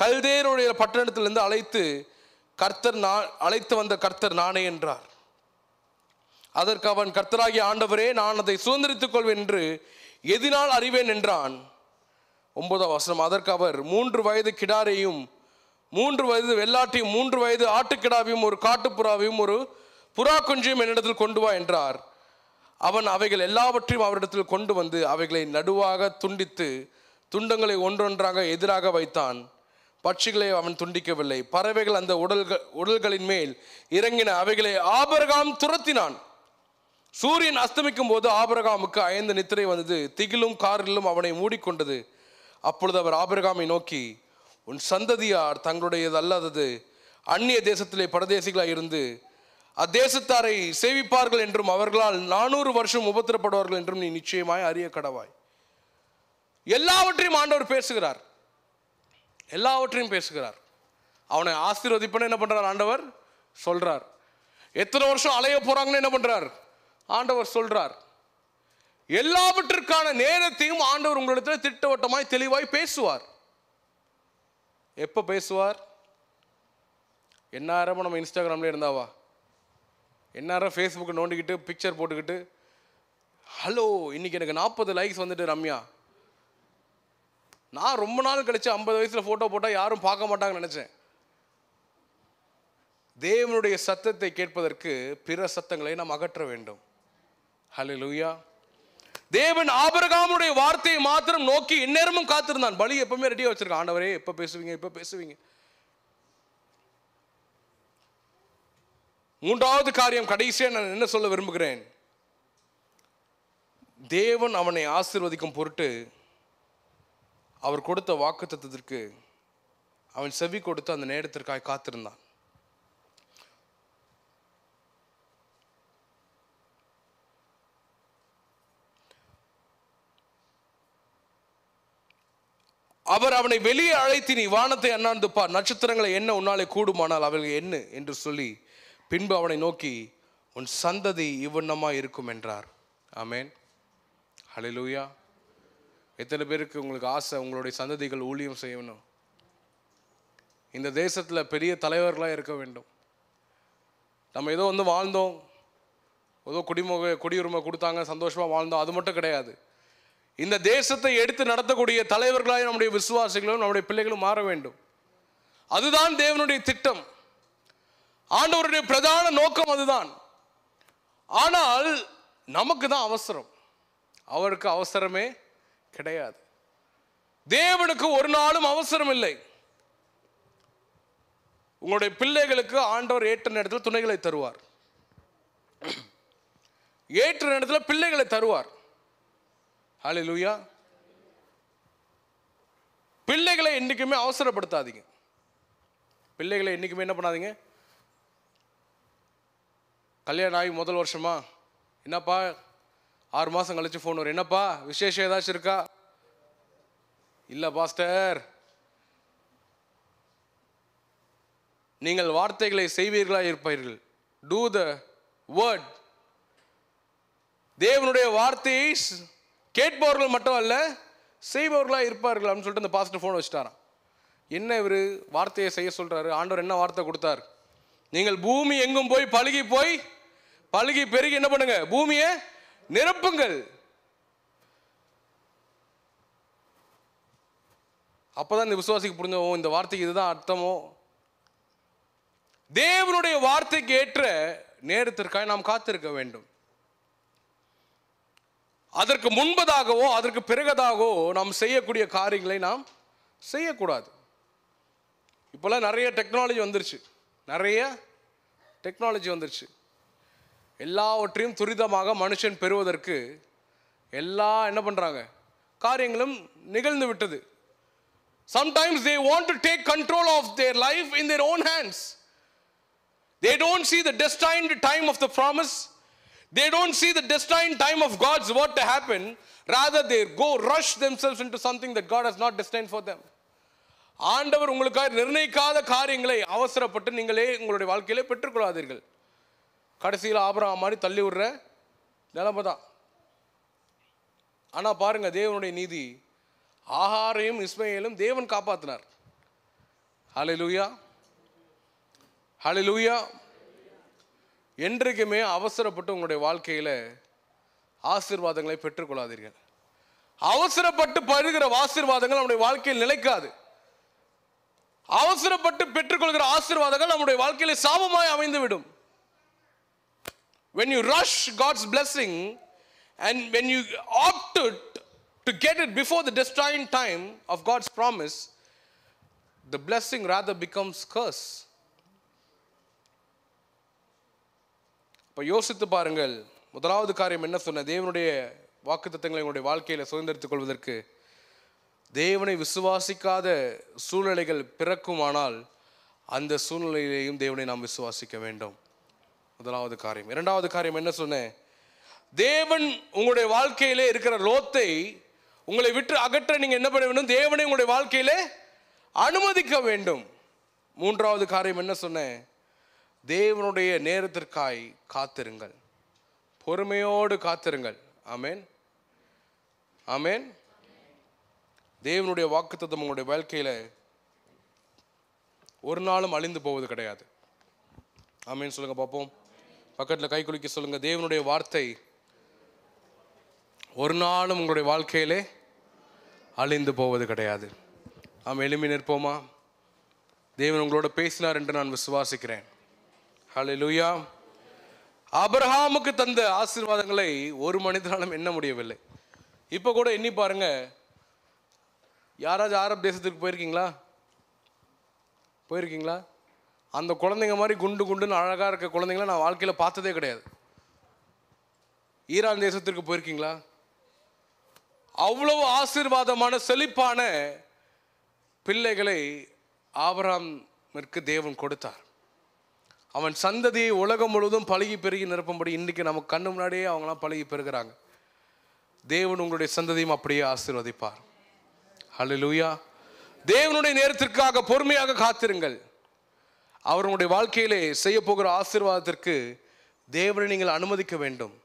கல்தேயருடைய பட்டணத்திலிருந்து அழைத்து வந்த கர்த்தர் நானே என்றார். அதற்கு அவன், கர்த்தராகிய ஆண்டவரே, நான் அதை சுதந்திரித்துக் கொள்வேன் என்று எதினால் அறிவேன் என்றான். 9ஆம் வசனம். அதற்கு அவர், 3 வயது கிடாரையும் 3 வயது வெள்ளாட்டையும் 3 வயது ஆட்டுக்கிடாவையும் ஒரு காட்டுப்புறாவையும் ஒரு புறா குஞ்சையும் என்னிடத்தில் கொண்டு வா என்றார். அவன் அவைகள் எல்லாவற்றையும் அவரிடத்தில் கொண்டு வந்து அவைகளை நடுவாக துண்டித்து துண்டங்களை ஒன்றொன்றாக எதிராக வைத்தான். பட்சிகளை அவன் துண்டிக்கவில்லை. பறவைகள் அந்த உடல்களின் மேல் இறங்கின. அவைகளை ஆபிரகாம் துரத்தினான். சூரியன் அஸ்தமிக்கும் போது ஆபிரகாமுக்கு அயர்ந்த நித்திரை வந்தது. திகிலும் காரிலும் அவனை மூடிக்கொண்டது. அப்பொழுது அவர் ஆபிரகாமை நோக்கி, உன் சந்ததியார் தங்களுடையது அல்லாதது அந்நிய தேசத்திலே பரதேசிகளாய் இருந்து அத்தேசத்தாரை சேவிப்பார்கள் என்றும் அவர்களால் 400 வருஷம் உபத்திரப்படுவார்கள் என்றும் நீ நிச்சயமாய் அறிய கடவாய். எல்லாவற்றையும் ஆண்டவர் பேசுகிறார். எல்லாவற்றையும் பேசுகிறார். அவனை ஆசீர்வதிப்பன்னு என்ன பண்றார்? ஆண்டவர் சொல்றார். எத்தனை வருஷம் அலைய போறாங்கன்னு என்ன பண்றார்? ஆண்டவர் சொல்றார். எல்லாவற்றிற்கான நேரத்தையும் ஆண்டவர் உங்களிடத்தில் திட்டவட்டமாய் தெளிவாய் பேசுவார். எப்ப பேசுவார்? எந்நேரமும் நம்ம இன்ஸ்டாகிராம்ல இருந்தாவா, எந்நேரம் ஃபேஸ்புக் நோண்டிக்கிட்டு பிக்சர் போட்டுக்கிட்டு, ஹலோ இன்னைக்கு எனக்கு 40 லைக்ஸ் வந்துட்டு ரம்யா, நான் ரொம்ப நாள் கழிச்சு 50 வயசுல போட்டோ போட்டால் யாரும் பார்க்க மாட்டாங்கன்னு நினைச்சேன். தேவனுடைய சத்தத்தை கேட்பதற்கு பிற சத்தங்களை நாம் அகற்ற வேண்டும். ஹல்லேலூயா. தேவன் ஆபிரகாமுடைய வார்த்தையை மாத்திரம் நோக்கி இந்நேரமும் காத்திருந்தான். பலி எப்பவுமே ரெடியா வச்சிருக்கான். ஆண்டவரே எப்ப பேசுவீங்க, எப்ப பேசுவீங்க. 3வது காரியம், கடைசியா நான் என்ன சொல்ல விரும்புகிறேன், தேவன் அவனை ஆசீர்வதிக்கும் பொருட்டு அவர் கொடுத்த வாக்குத்தத்தத்திற்கு அவன் செவி கொடுத்து அந்த நேரத்திற்காக காத்திருந்தான். அவர் அவனை வெளியே அழைத்து, நீ வானத்தை அண்ணாந்து பார், நட்சத்திரங்களை என்ன உன்னாலே கூடுமானால் அவர்கள் என்ன என்று சொல்லி பின்பு அவனை நோக்கி, உன் சந்ததி இவ்வண்ணமா இருக்கும் என்றார். ஆமேன். ஹல்லேலூயா. எத்தனை பேருக்கு உங்களுக்கு ஆசை உங்களுடைய சந்ததிகள் ஊழியம் செய்யணும், இந்த தேசத்தில் பெரிய தலைவர்களாக இருக்க வேண்டும். நம்ம ஏதோ வாழ்ந்தோம், ஏதோ குடியுரிமை கொடுத்தாங்க, சந்தோஷமாக வாழ்ந்தோம், அது மட்டும் கிடையாது. இந்த தேசத்தை எடுத்து நடத்தக்கூடிய தலைவர்களாக நம்முடைய விசுவாசிகளும் நம்முடைய பிள்ளைகளும் மாற வேண்டும். அதுதான் தேவனுடைய திட்டம், ஆண்டவருடைய பிரதான நோக்கம் அதுதான். ஆனால் நமக்கு தான் அவசரம், அவருக்கு அவசரமே கிடையாது. தேவனுக்கு ஒரு நாளும் அவசரம் இல்லை. உங்களுடைய பிள்ளைகளுக்கு ஆண்டவர் ஏற்ற நேரத்தில் துணைகளை தருவார், ஏற்ற நேரத்தில் பிள்ளைகளை தருவார். ஹல்லேலூயா. பிள்ளைகளை என்னைக்குமே அவசரப்படுத்தாதீங்க. பிள்ளைகளை என்னைக்குமே என்ன பண்ணாதீங்க, கல்யாணம் ஆகி முதல் வருஷமா என்னப்பா 6 மாதம் கழிச்சு ஃபோன் வரும், என்னப்பா விசேஷம் ஏதாச்சும் இருக்கா? இல்லை பாஸ்டர். நீங்கள் வார்த்தைகளை செய்வீர்களாக இருப்பீர்கள். Do the word. தேவனுடைய வார்த்தையை கேட்பவர்கள் மட்டும் அல்ல, செய்பவர்களாக இருப்பார்கள் அப்படின்னு சொல்லிட்டு அந்த பாஸ்டர் ஃபோன் வச்சுட்டாராம். என்ன இவர் வார்த்தையை செய்ய சொல்றாரு? ஆண்டவர் என்ன வார்த்தை கொடுத்தார்? நீங்கள் பூமி எங்கும் போய் பழுகி பெருகி என்ன பண்ணுங்க, பூமியை நிரப்புங்கள். அப்பதான் இந்த விசுவாசிக்கு புரிஞ்சோ, இந்த வார்த்தைக்கு இதுதான் அர்த்தமோ. தேவனுடைய வார்த்தைக்கு ஏற்ற நேரத்திற்காக நாம் காத்திருக்க வேண்டும். அதற்கு முன்பதாகவோ அதற்கு பிறகதாகவோ நாம் செய்யக்கூடிய காரியங்களை நாம் செய்யக்கூடாது. இப்போல்லாம் நிறைய டெக்னாலஜி வந்துருச்சு. எல்லாவற்றையும் துரிதமாக மனுஷன் பெறுவதற்கு என்ன பண்றாங்க, காரியங்களும் நிகழ்ந்து விட்டது. Sometimes they want to take control of their life in their own hands. They don't see the destined time of the promise. They don't see the destined time of God's word to happen. Rather they rush themselves into something that God has not destined for them. ஆண்டவர் உங்களுக்காக நிர்ணயிக்காத காரியங்களை அவசரப்பட்டு நீங்களே உங்களுடைய வாழ்க்கையிலே பெற்றுக்கொள்ளாதீர்கள். கடைசியில் Abraham மாதிரி தள்ளி விடுற நிலைமை தான். ஆனா பாருங்க, தேவனுடைய நீதி, ஆகாரையும் இஸ்மாயேலும் தேவன் காப்பாத்தினார். ஹல்லேலூயா, ஹல்லேலூயா. என்றைக்குமே அவசரப்பட்டு உங்களுடைய வாழ்க்கையில் ஆசீர்வாதங்களை பெற்றுக்கொள்ளாதீர்கள். அவசரப்பட்டு பெறுகிற ஆசீர்வாதங்கள் நம்முடைய வாழ்க்கையில் நிலைக்காது. அவசரப்பட்டு பெற்றுக்கொள்கிற ஆசீர்வாதங்கள் நம்முடைய வாழ்க்கையில் சாபமாய் அமைந்துவிடும். When you rush God's blessing and when you opt to get it before the destined time of God's promise, the blessing rather becomes curse. இப்போ யோசித்து பாருங்கள். முதலாவது காரியம் என்ன சொன்ன? தேவனுடைய வாக்குத்தத்தங்களை உங்களுடைய வாழ்க்கையில் சுதந்திரித்துக் கொள்வதற்கு தேவனை விசுவாசிக்காத சூழ்நிலைகள் பிறக்குமானால் அந்த சூழ்நிலையிலேயும் தேவனை நாம் விசுவாசிக்க வேண்டும். முதலாவது காரியம். இரண்டாவது காரியம் என்ன சொன்னேன்? தேவன் உங்களுடைய வாழ்க்கையிலே இருக்கிற லோத்தை உங்களை விட்டு அகற்ற நீங்க என்ன பண்ண வேண்டும்? தேவனை உங்களுடைய வாழ்க்கையிலே அனுமதிக்க வேண்டும். மூன்றாவது காரியம் என்ன சொன்னேன்? தேவனுடைய நேரத்திற்காய் காத்திருங்கள், பொறுமையோடு காத்திருங்கள். ஆமென், ஆமென். தேவனுடைய வாக்குத்தத்தம் உங்களுடைய வாழ்க்கையில் ஒரு நாளும் அழிந்து போவது கிடையாது. ஆமென் சொல்லுங்க பார்ப்போம். பக்கத்தில் கை குலுக்கி சொல்லுங்க, தேவனுடைய வார்த்தை ஒரு நாளும் உங்களுடைய வாழ்க்கையிலே அழிந்து போவது கிடையாது. நாம் எழும்பி நிற்போமா? தேவன் உங்களோட பேசினார் என்று நான் விசுவாசிக்கிறேன். ஹல்லேலூயா. ஆபிரகாமுக்கு தந்த ஆசீர்வாதங்களை ஒரு மனிதனாலும் எண்ண முடியவில்லை. இப்போ கூட எண்ணி பாருங்க. யாராச்சும் அரபு தேசத்துக்கு போயிருக்கீங்களா? போயிருக்கீங்களா? அந்த குழந்தைங்க மாதிரி குண்டு குண்டுன்னு அழகாக இருக்க குழந்தைங்கள நான் வாழ்க்கையில் பார்த்ததே கிடையாது. ஈரான் தேசத்திற்கு போயிருக்கீங்களா? அவ்வளவு ஆசீர்வாதமான செழிப்பான பிள்ளைகளை ஆபிரகாமிற்கு தேவன் கொடுத்தார். அவன் சந்ததியை உலகம் முழுவதும் பழகி பெருகி நிரப்பும்படி இன்னைக்கு நமக்கு கண்ணு முன்னாடியே அவங்களாம் பழகி பெறுகிறாங்க. தேவன் உங்களுடைய சந்ததியும் அப்படியே ஆசீர்வதிப்பார். ஹல்லேலூயா. தேவனுடைய நேரத்திற்காக பொறுமையாக காத்திருங்கள். அவருடைய வாழ்க்கையிலே செய்ய போகிற ஆசீர்வாதத்திற்கு தேவனை நீங்கள் அனுமதிக்க வேண்டும்.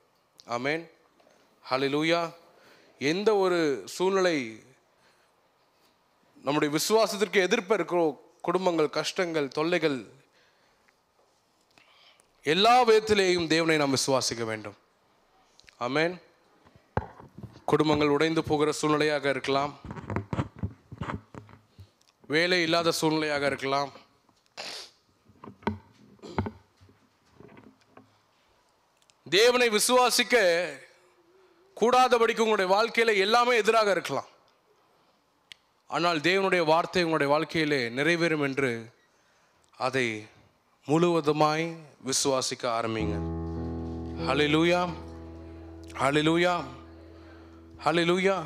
ஆமென், ஹல்லேலூயா. எந்த ஒரு சூழ்நிலை நம்முடைய விசுவாசத்திற்கு எதிர்ப்பு இருக்கிற குடும்பங்கள், கஷ்டங்கள், தொல்லைகள், எல்லா விதத்திலேயும் தேவனை நாம் விசுவாசிக்க வேண்டும். ஆமென். குடும்பங்கள் உடைந்து போகிற சூழ்நிலையாக இருக்கலாம், வேலை இல்லாத சூழ்நிலையாக இருக்கலாம், தேவனை விசுவாசிக்க கூடாதபடிக்கு உங்களுடைய வாழ்க்கையில எல்லாமே எதிராக இருக்கலாம். ஆனால் தேவனுடைய வார்த்தை உங்களுடைய வாழ்க்கையிலே நிறைவேறும் என்று அதை முழுவதுமாய் விசுவாசிக்க ஆரம்பிங்க. ஹல்லேலூயா, ஹல்லேலூயா, ஹல்லேலூயா.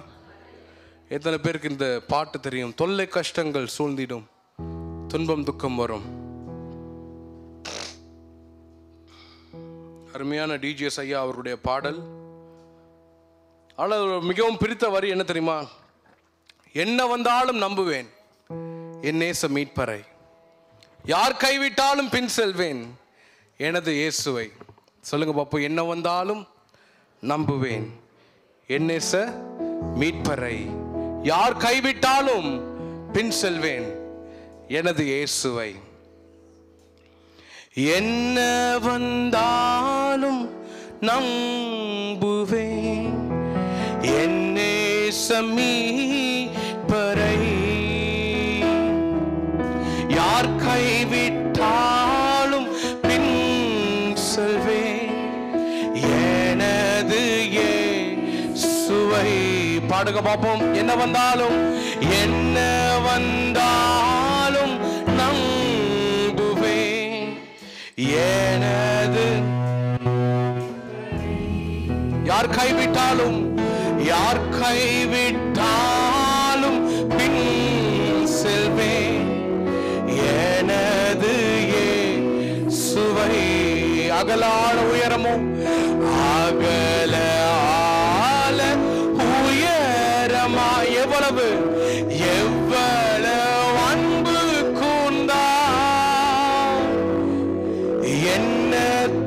எத்தனை பேருக்கு இந்த பாட்டு தெரியும்? தொல்லை கஷ்டங்கள் சூழ்ந்திடும், துன்பம் துக்கம் வரும். அருமையான டிஜிஎஸ் ஐயா அவருடைய பாடல். ஆனால் மிகவும் பிடித்த வரி என்ன தெரியுமா? என்ன வந்தாலும் நம்புவேன் என் நேச மீட்பரை, யார் கைவிட்டாலும் பின் செல்வேன் எனது இயேசுவை. சொல்லுங்க பாப்போம். என்ன வந்தாலும் நம்புவேன் என் நேச மீட்பரை, யார் கைவிட்டாலும் பின் செல்வேன் எனது இயேசுவை. என்ன வந்தாலும் நம்புவேன் என் நேச மீட்பரை, யார் கைவிட்டாலும் பின் செல்வேன் எனது இயேசுவை. பாடுங்க பாப்போம். என்ன வந்தாலும், என்ன வந்தாலும் நம்புவேன் எனது, யார் கைவிட்டாலும், யார் கைவிட்டாலும் பின் செல்வேன் எனது இயேசுவை. அகலான உயரமும் அகல ஆல உயரமா எவ்வளவு எவ்வளவு அன்பு கூர்ந்தா, என்ன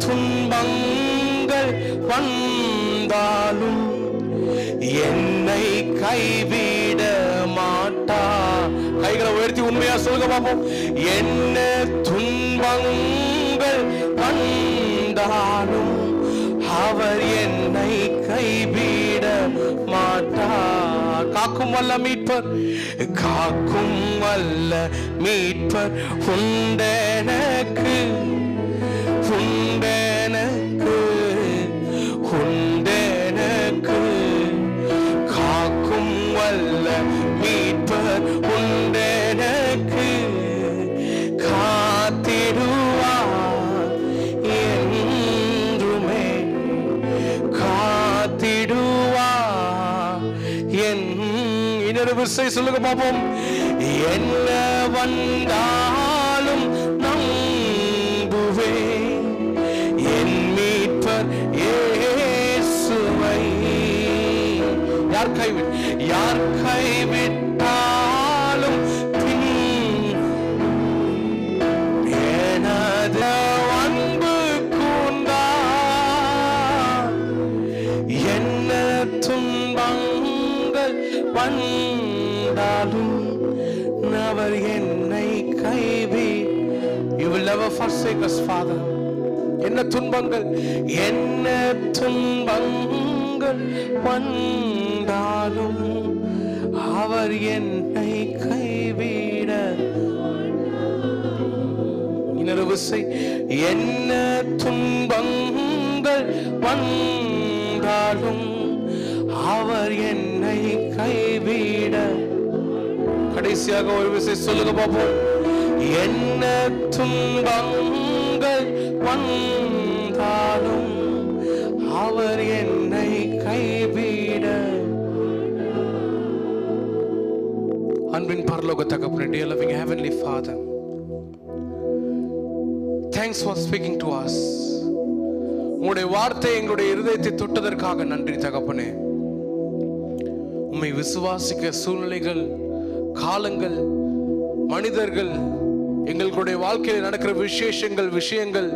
துன்பங்கள் வந்தாலும் என்னை கைவிட மாட்டா. கைகளை உயர்த்தி உண்மையா சொல்லுங்க பாப்போம். என்ன துன்பங்கள் வந்தாலும் அவர் என்னை கைவிட மாட்டார். காக்கும் வல்ல மீட்பர், காக்கும் வல்ல மீட்பர் உண்டெனக்கு, உண்டெனக்கு, உண்டெனக்கு. காக்கும் வல்ல மீட்பர் உண்டெனக்கு, காத்திடுவார் என்றுமே, காத்திடுவார் என். இன்னொரு விசை சொல்லுங்க பாப்போம். என்ன வந்தாலும் நம்புவேன் என் மீட்பர் இயேசுவை. யார் கைவிட்டாலும் பின் எனது அன்பு கூர்ந்தார். என்ன துன்பங்கள் வந்தாலும் அவர் என்னை கைவி. You will never forsake us, Father. என்ன துன்பங்கள், என்ன துன்பங்கள் வந்தாலும் அவர் என்னை கைவிட. இன்னொரு விசை, என்ன துன்பங்கள் வந்தாலும் அவர் என்னை கைவிட. கடைசியாக ஒரு விசை சொல்லுங்க பாப்போம். என்ன துன்பங்கள் வந்தாலும் அவர் என்னை கைவிட. அன்பின் பரலோக தகப்பனே, dear loving heavenly Father, thanks for speaking to us. உங்களுடைய வார்த்தை எங்களுடைய இருதயத்தை தொட்டதற்காக நன்றி தகப்பனே. உம்மை விசுவாசிக்க சூழ்நிலைகள், காலங்கள், மனிதர்கள், எங்களுடைய வாழ்க்கையில் நடக்கிற விஷயங்கள்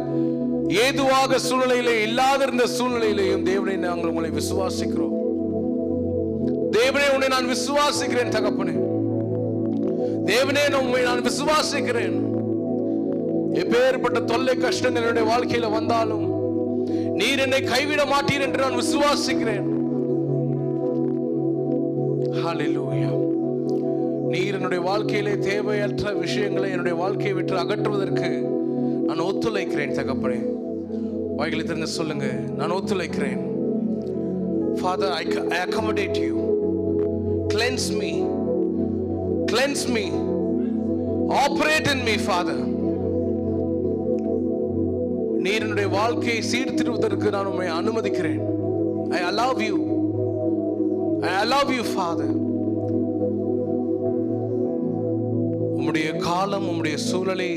ஏதுவாக சூழ்நிலையிலே இல்லாதிருந்த சூழ்நிலையிலேயும் தேவனை நாங்கள் உங்களை விசுவாசிக்கிறோம். தேவனே, உன்னை நான் விசுவாசிக்கிறேன் தகப்பனே. தேவனே, உம்மை நான் விசுவாசிக்கிறேன். எப்பேற்பட்ட தொல்லை கஷ்டங்கள் என்னுடைய வாழ்க்கையில வந்தாலும் நீர் என்னை கைவிட மாட்டீர் என்று நான் விசுவாசிக்கிறேன். ஹல்லேலூயா. நீர் என்னுடைய வாழ்க்கையிலே தேவையற்ற விஷயங்களை என்னுடைய வாழ்க்கையை விட்டு அகற்றுவதற்கு நான் ஒத்துழைக்கிறேன் தகப்பனே. வாய்களை திறந்து சொல்லுங்க, நான் ஒத்துழைக்கிறேன். Father, I accommodate you. Cleanse me. Cleanse me. Operate in me, Father. நீர் என்னுடைய வாழ்க்கையை சீர்திருவதற்கு நான் உம்மை அனுமதிக்கிறேன். I allow you. I allow you, Father. உம்முடைய காலம், உம்முடைய சூழலை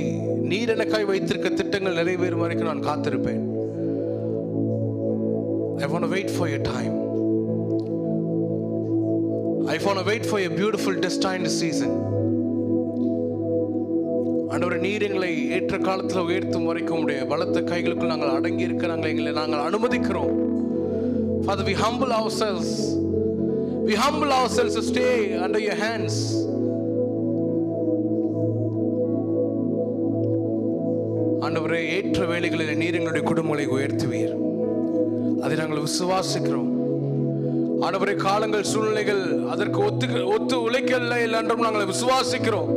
நீர் எனக்காய் வைத்திருக்க திட்டங்கள் நிறைவேறும் வரைக்கும் நான் காத்திருப்பேன். I want to wait for your time. I want to wait for your beautiful destined season. ஆண்டவரே, நீர் எங்களை ஏற்ற காலத்தில் உயர்த்தும் வரைக்கும் உடைய பலத்த கைகளுக்குள் நாங்கள் அடங்கி இருக்க நாங்கள் அனுமதிக்கிறோம். Father, we humble ourselves. We humble ourselves to stay under your hands. ஆண்டவரே, ஏற்ற வேளைகளில் நீர் எங்களுடைய குடும்பங்களை உயர்த்துவீர். அதை நாங்கள் விசுவாசிக்கிறோம். ஆண்டவரே, காலங்கள், சூழ்நிலைகள் அதற்கு ஒத்து உழைக்கல என்றும் நாங்கள் விசுவாசிக்கிறோம்.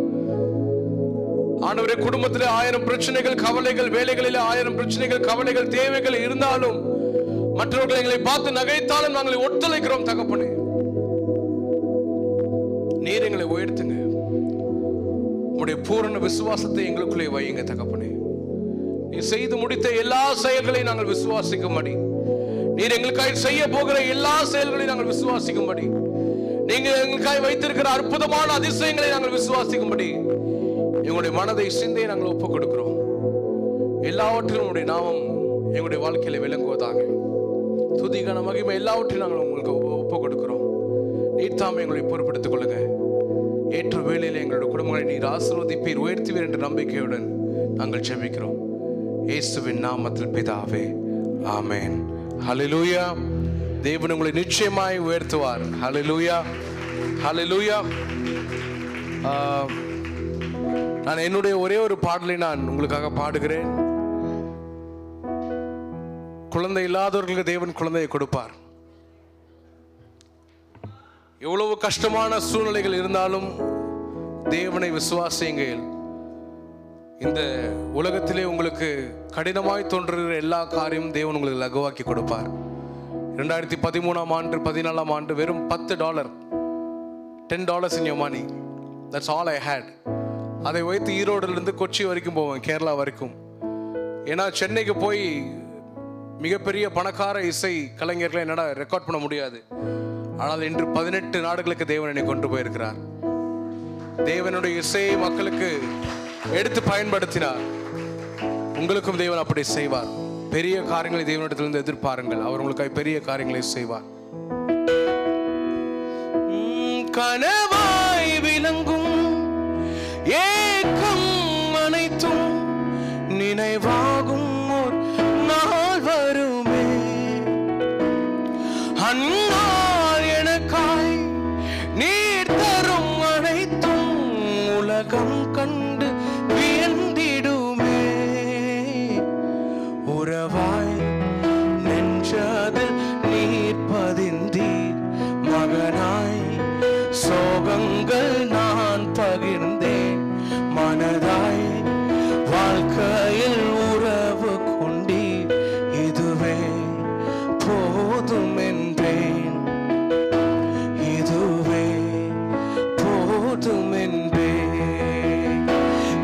ஆண்டவரே, குடும்பத்தில் 1000 பிரச்சனைகள், கவலைகள், வேலைகளில் 1000 பிரச்சனைகள், கவலைகள், தேவைகள் இருந்தாலும், மற்றவர்கள் எங்களை பார்த்து நகைத்தாலும் நாங்கள் ஒத்துழைக்கிறோம் தகப்பனே. நீர் எங்களை உயர்த்துங்க. உம்முடைய பூரண விசுவாசத்தை எங்களுக்குள்ளே வையுங்க தகப்பனே. நீ செய்து முடித்த எல்லா செயல்களையும் நாங்கள் விசுவாசிக்கும்படி, நீர் எங்களுக்காக செய்ய போகிற எல்லா செயல்களையும் நாங்கள் விசுவாசிக்கும்படி, நீங்க எங்களுக்காக வைத்திருக்கிற அற்புதமான அதிசயங்களை நாங்கள் விசுவாசிக்கும்படி எங்களுடைய மனதை, சிந்தையை நாங்கள் ஒப்புக் கொடுக்கிறோம். எல்லாவற்றிலும் உங்களுடைய நாமம் எங்களுடைய வாழ்க்கையில விளங்குவதாக. துதி, கன, மகிமை எல்லாவற்றையும் நாங்கள் உங்களுக்கு ஒப்புக் கொடுக்கிறோம். நீர் தாமே எங்களை பொறுப்படுத்திக் கொள்ளுங்க. ஏற்ற வேளையில் எங்களுடைய குடும்பங்களை நீர் ஆசீர்வதிப்பீர், உயர்த்துவீர் என்ற நம்பிக்கையுடன் நாங்கள் ஜெபிக்கிறோம். இயேசுவின் நாமத்தில் பிதாவே, ஆமென். ஹல்லேலூயா. தேவன் உங்களை நிச்சயமாய் உயர்த்துவார். ஹல்லேலூயா, ஹல்லேலூயா. நான் என்னுடைய ஒரே ஒரு பாடலை நான் உங்களுக்காக பாடுகிறேன். குழந்தை இல்லாதவர்களுக்கு தேவன் குழந்தையை கொடுப்பார். எவ்வளவு கஷ்டமான சூழ்நிலைகள் இருந்தாலும் தேவனை விசுவாசியுங்கள். இந்த உலகத்திலே உங்களுக்கு கடினமாய் தோன்றுகிற எல்லா காரியமும் தேவன் உங்களுக்கு லகுவாக்கி கொடுப்பார். 2013ஆம் ஆண்டு 14ஆம் ஆண்டு வெறும் $10, $10 in your money. That's all I had. அதை வைத்து ஈரோடுலேருந்து கொச்சி வரைக்கும் போவேன், கேரளா வரைக்கும். ஏன்னா சென்னைக்கு போய் மிகப்பெரிய பணக்கார இசை கலைஞர்களை என்னால் ரெக்கார்ட் பண்ண முடியாது. ஆனால் இன்று 18 நாடுகளுக்கு தேவன் என்னை கொண்டு போயிருக்கிறார். தேவனுடைய இசையை மக்களுக்கு எடுத்து பயன்படுத்தினார். உங்களுக்கும் தேவன் அப்படி செய்வார். பெரிய காரியங்களை தேவனிடத்திலிருந்து எதிர்பாருங்கள். அவர் உங்களுக்காக பெரிய காரியங்களை செய்வார். கனவாய் விளங்கும் ஏக்கம் அனைத்தும் நினைவாகும் ஒரு நாள் வருமே. அந்நாள் எனக்காய் நீர் தரும் அனைத்தும் உலகம் கண்டு வியந்திடுமே. உறவாய் நெஞ்சதில் நீர் பதிந்தீர், மகனாய் சோகங்கள் நான் பகிர்ந்தேன், மனதாய் வாழ்க்கையில் உறவு கொண்டீர், இதுவே போதும் என்பேன், இதுவே போதும் என்பேன்.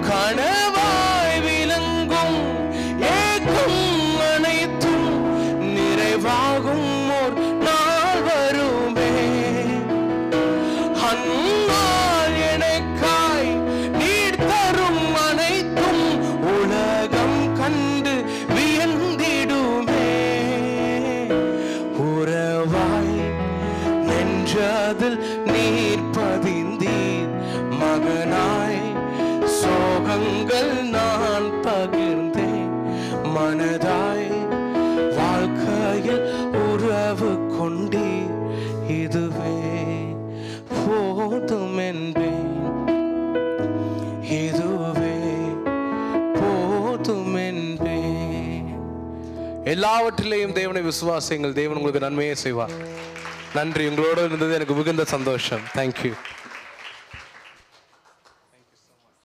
கனவாய் விளங்கும் ஏக்கம் அனைத்தும் நிறைவாகும் ஓர் நாள் வருமே. அந்நாள் எனக்காய் நீர் தரும் அனைத்தும் உலகம் கண்டு வியந்திடுமே. உறவாய் நெஞ்சதில் நீர் பதிந்தீர், மகனாய் சோகங்கள் நான் பகிர்ந்தேன், மனதாய் வாழ்க்கையில் உறவு கொண்டீர், இதுவே போதும் என்பேன், இதுவே போதும் என்பேன். எல்லாவற்றிலேயும் தேவனை விசுவாசியுங்கள். தேவன் உங்களுக்கு நன்மையே செய்வார். நன்றி. உங்களோடு இருந்தது எனக்கு மிகுந்த சந்தோஷம். தேங்க்யூ.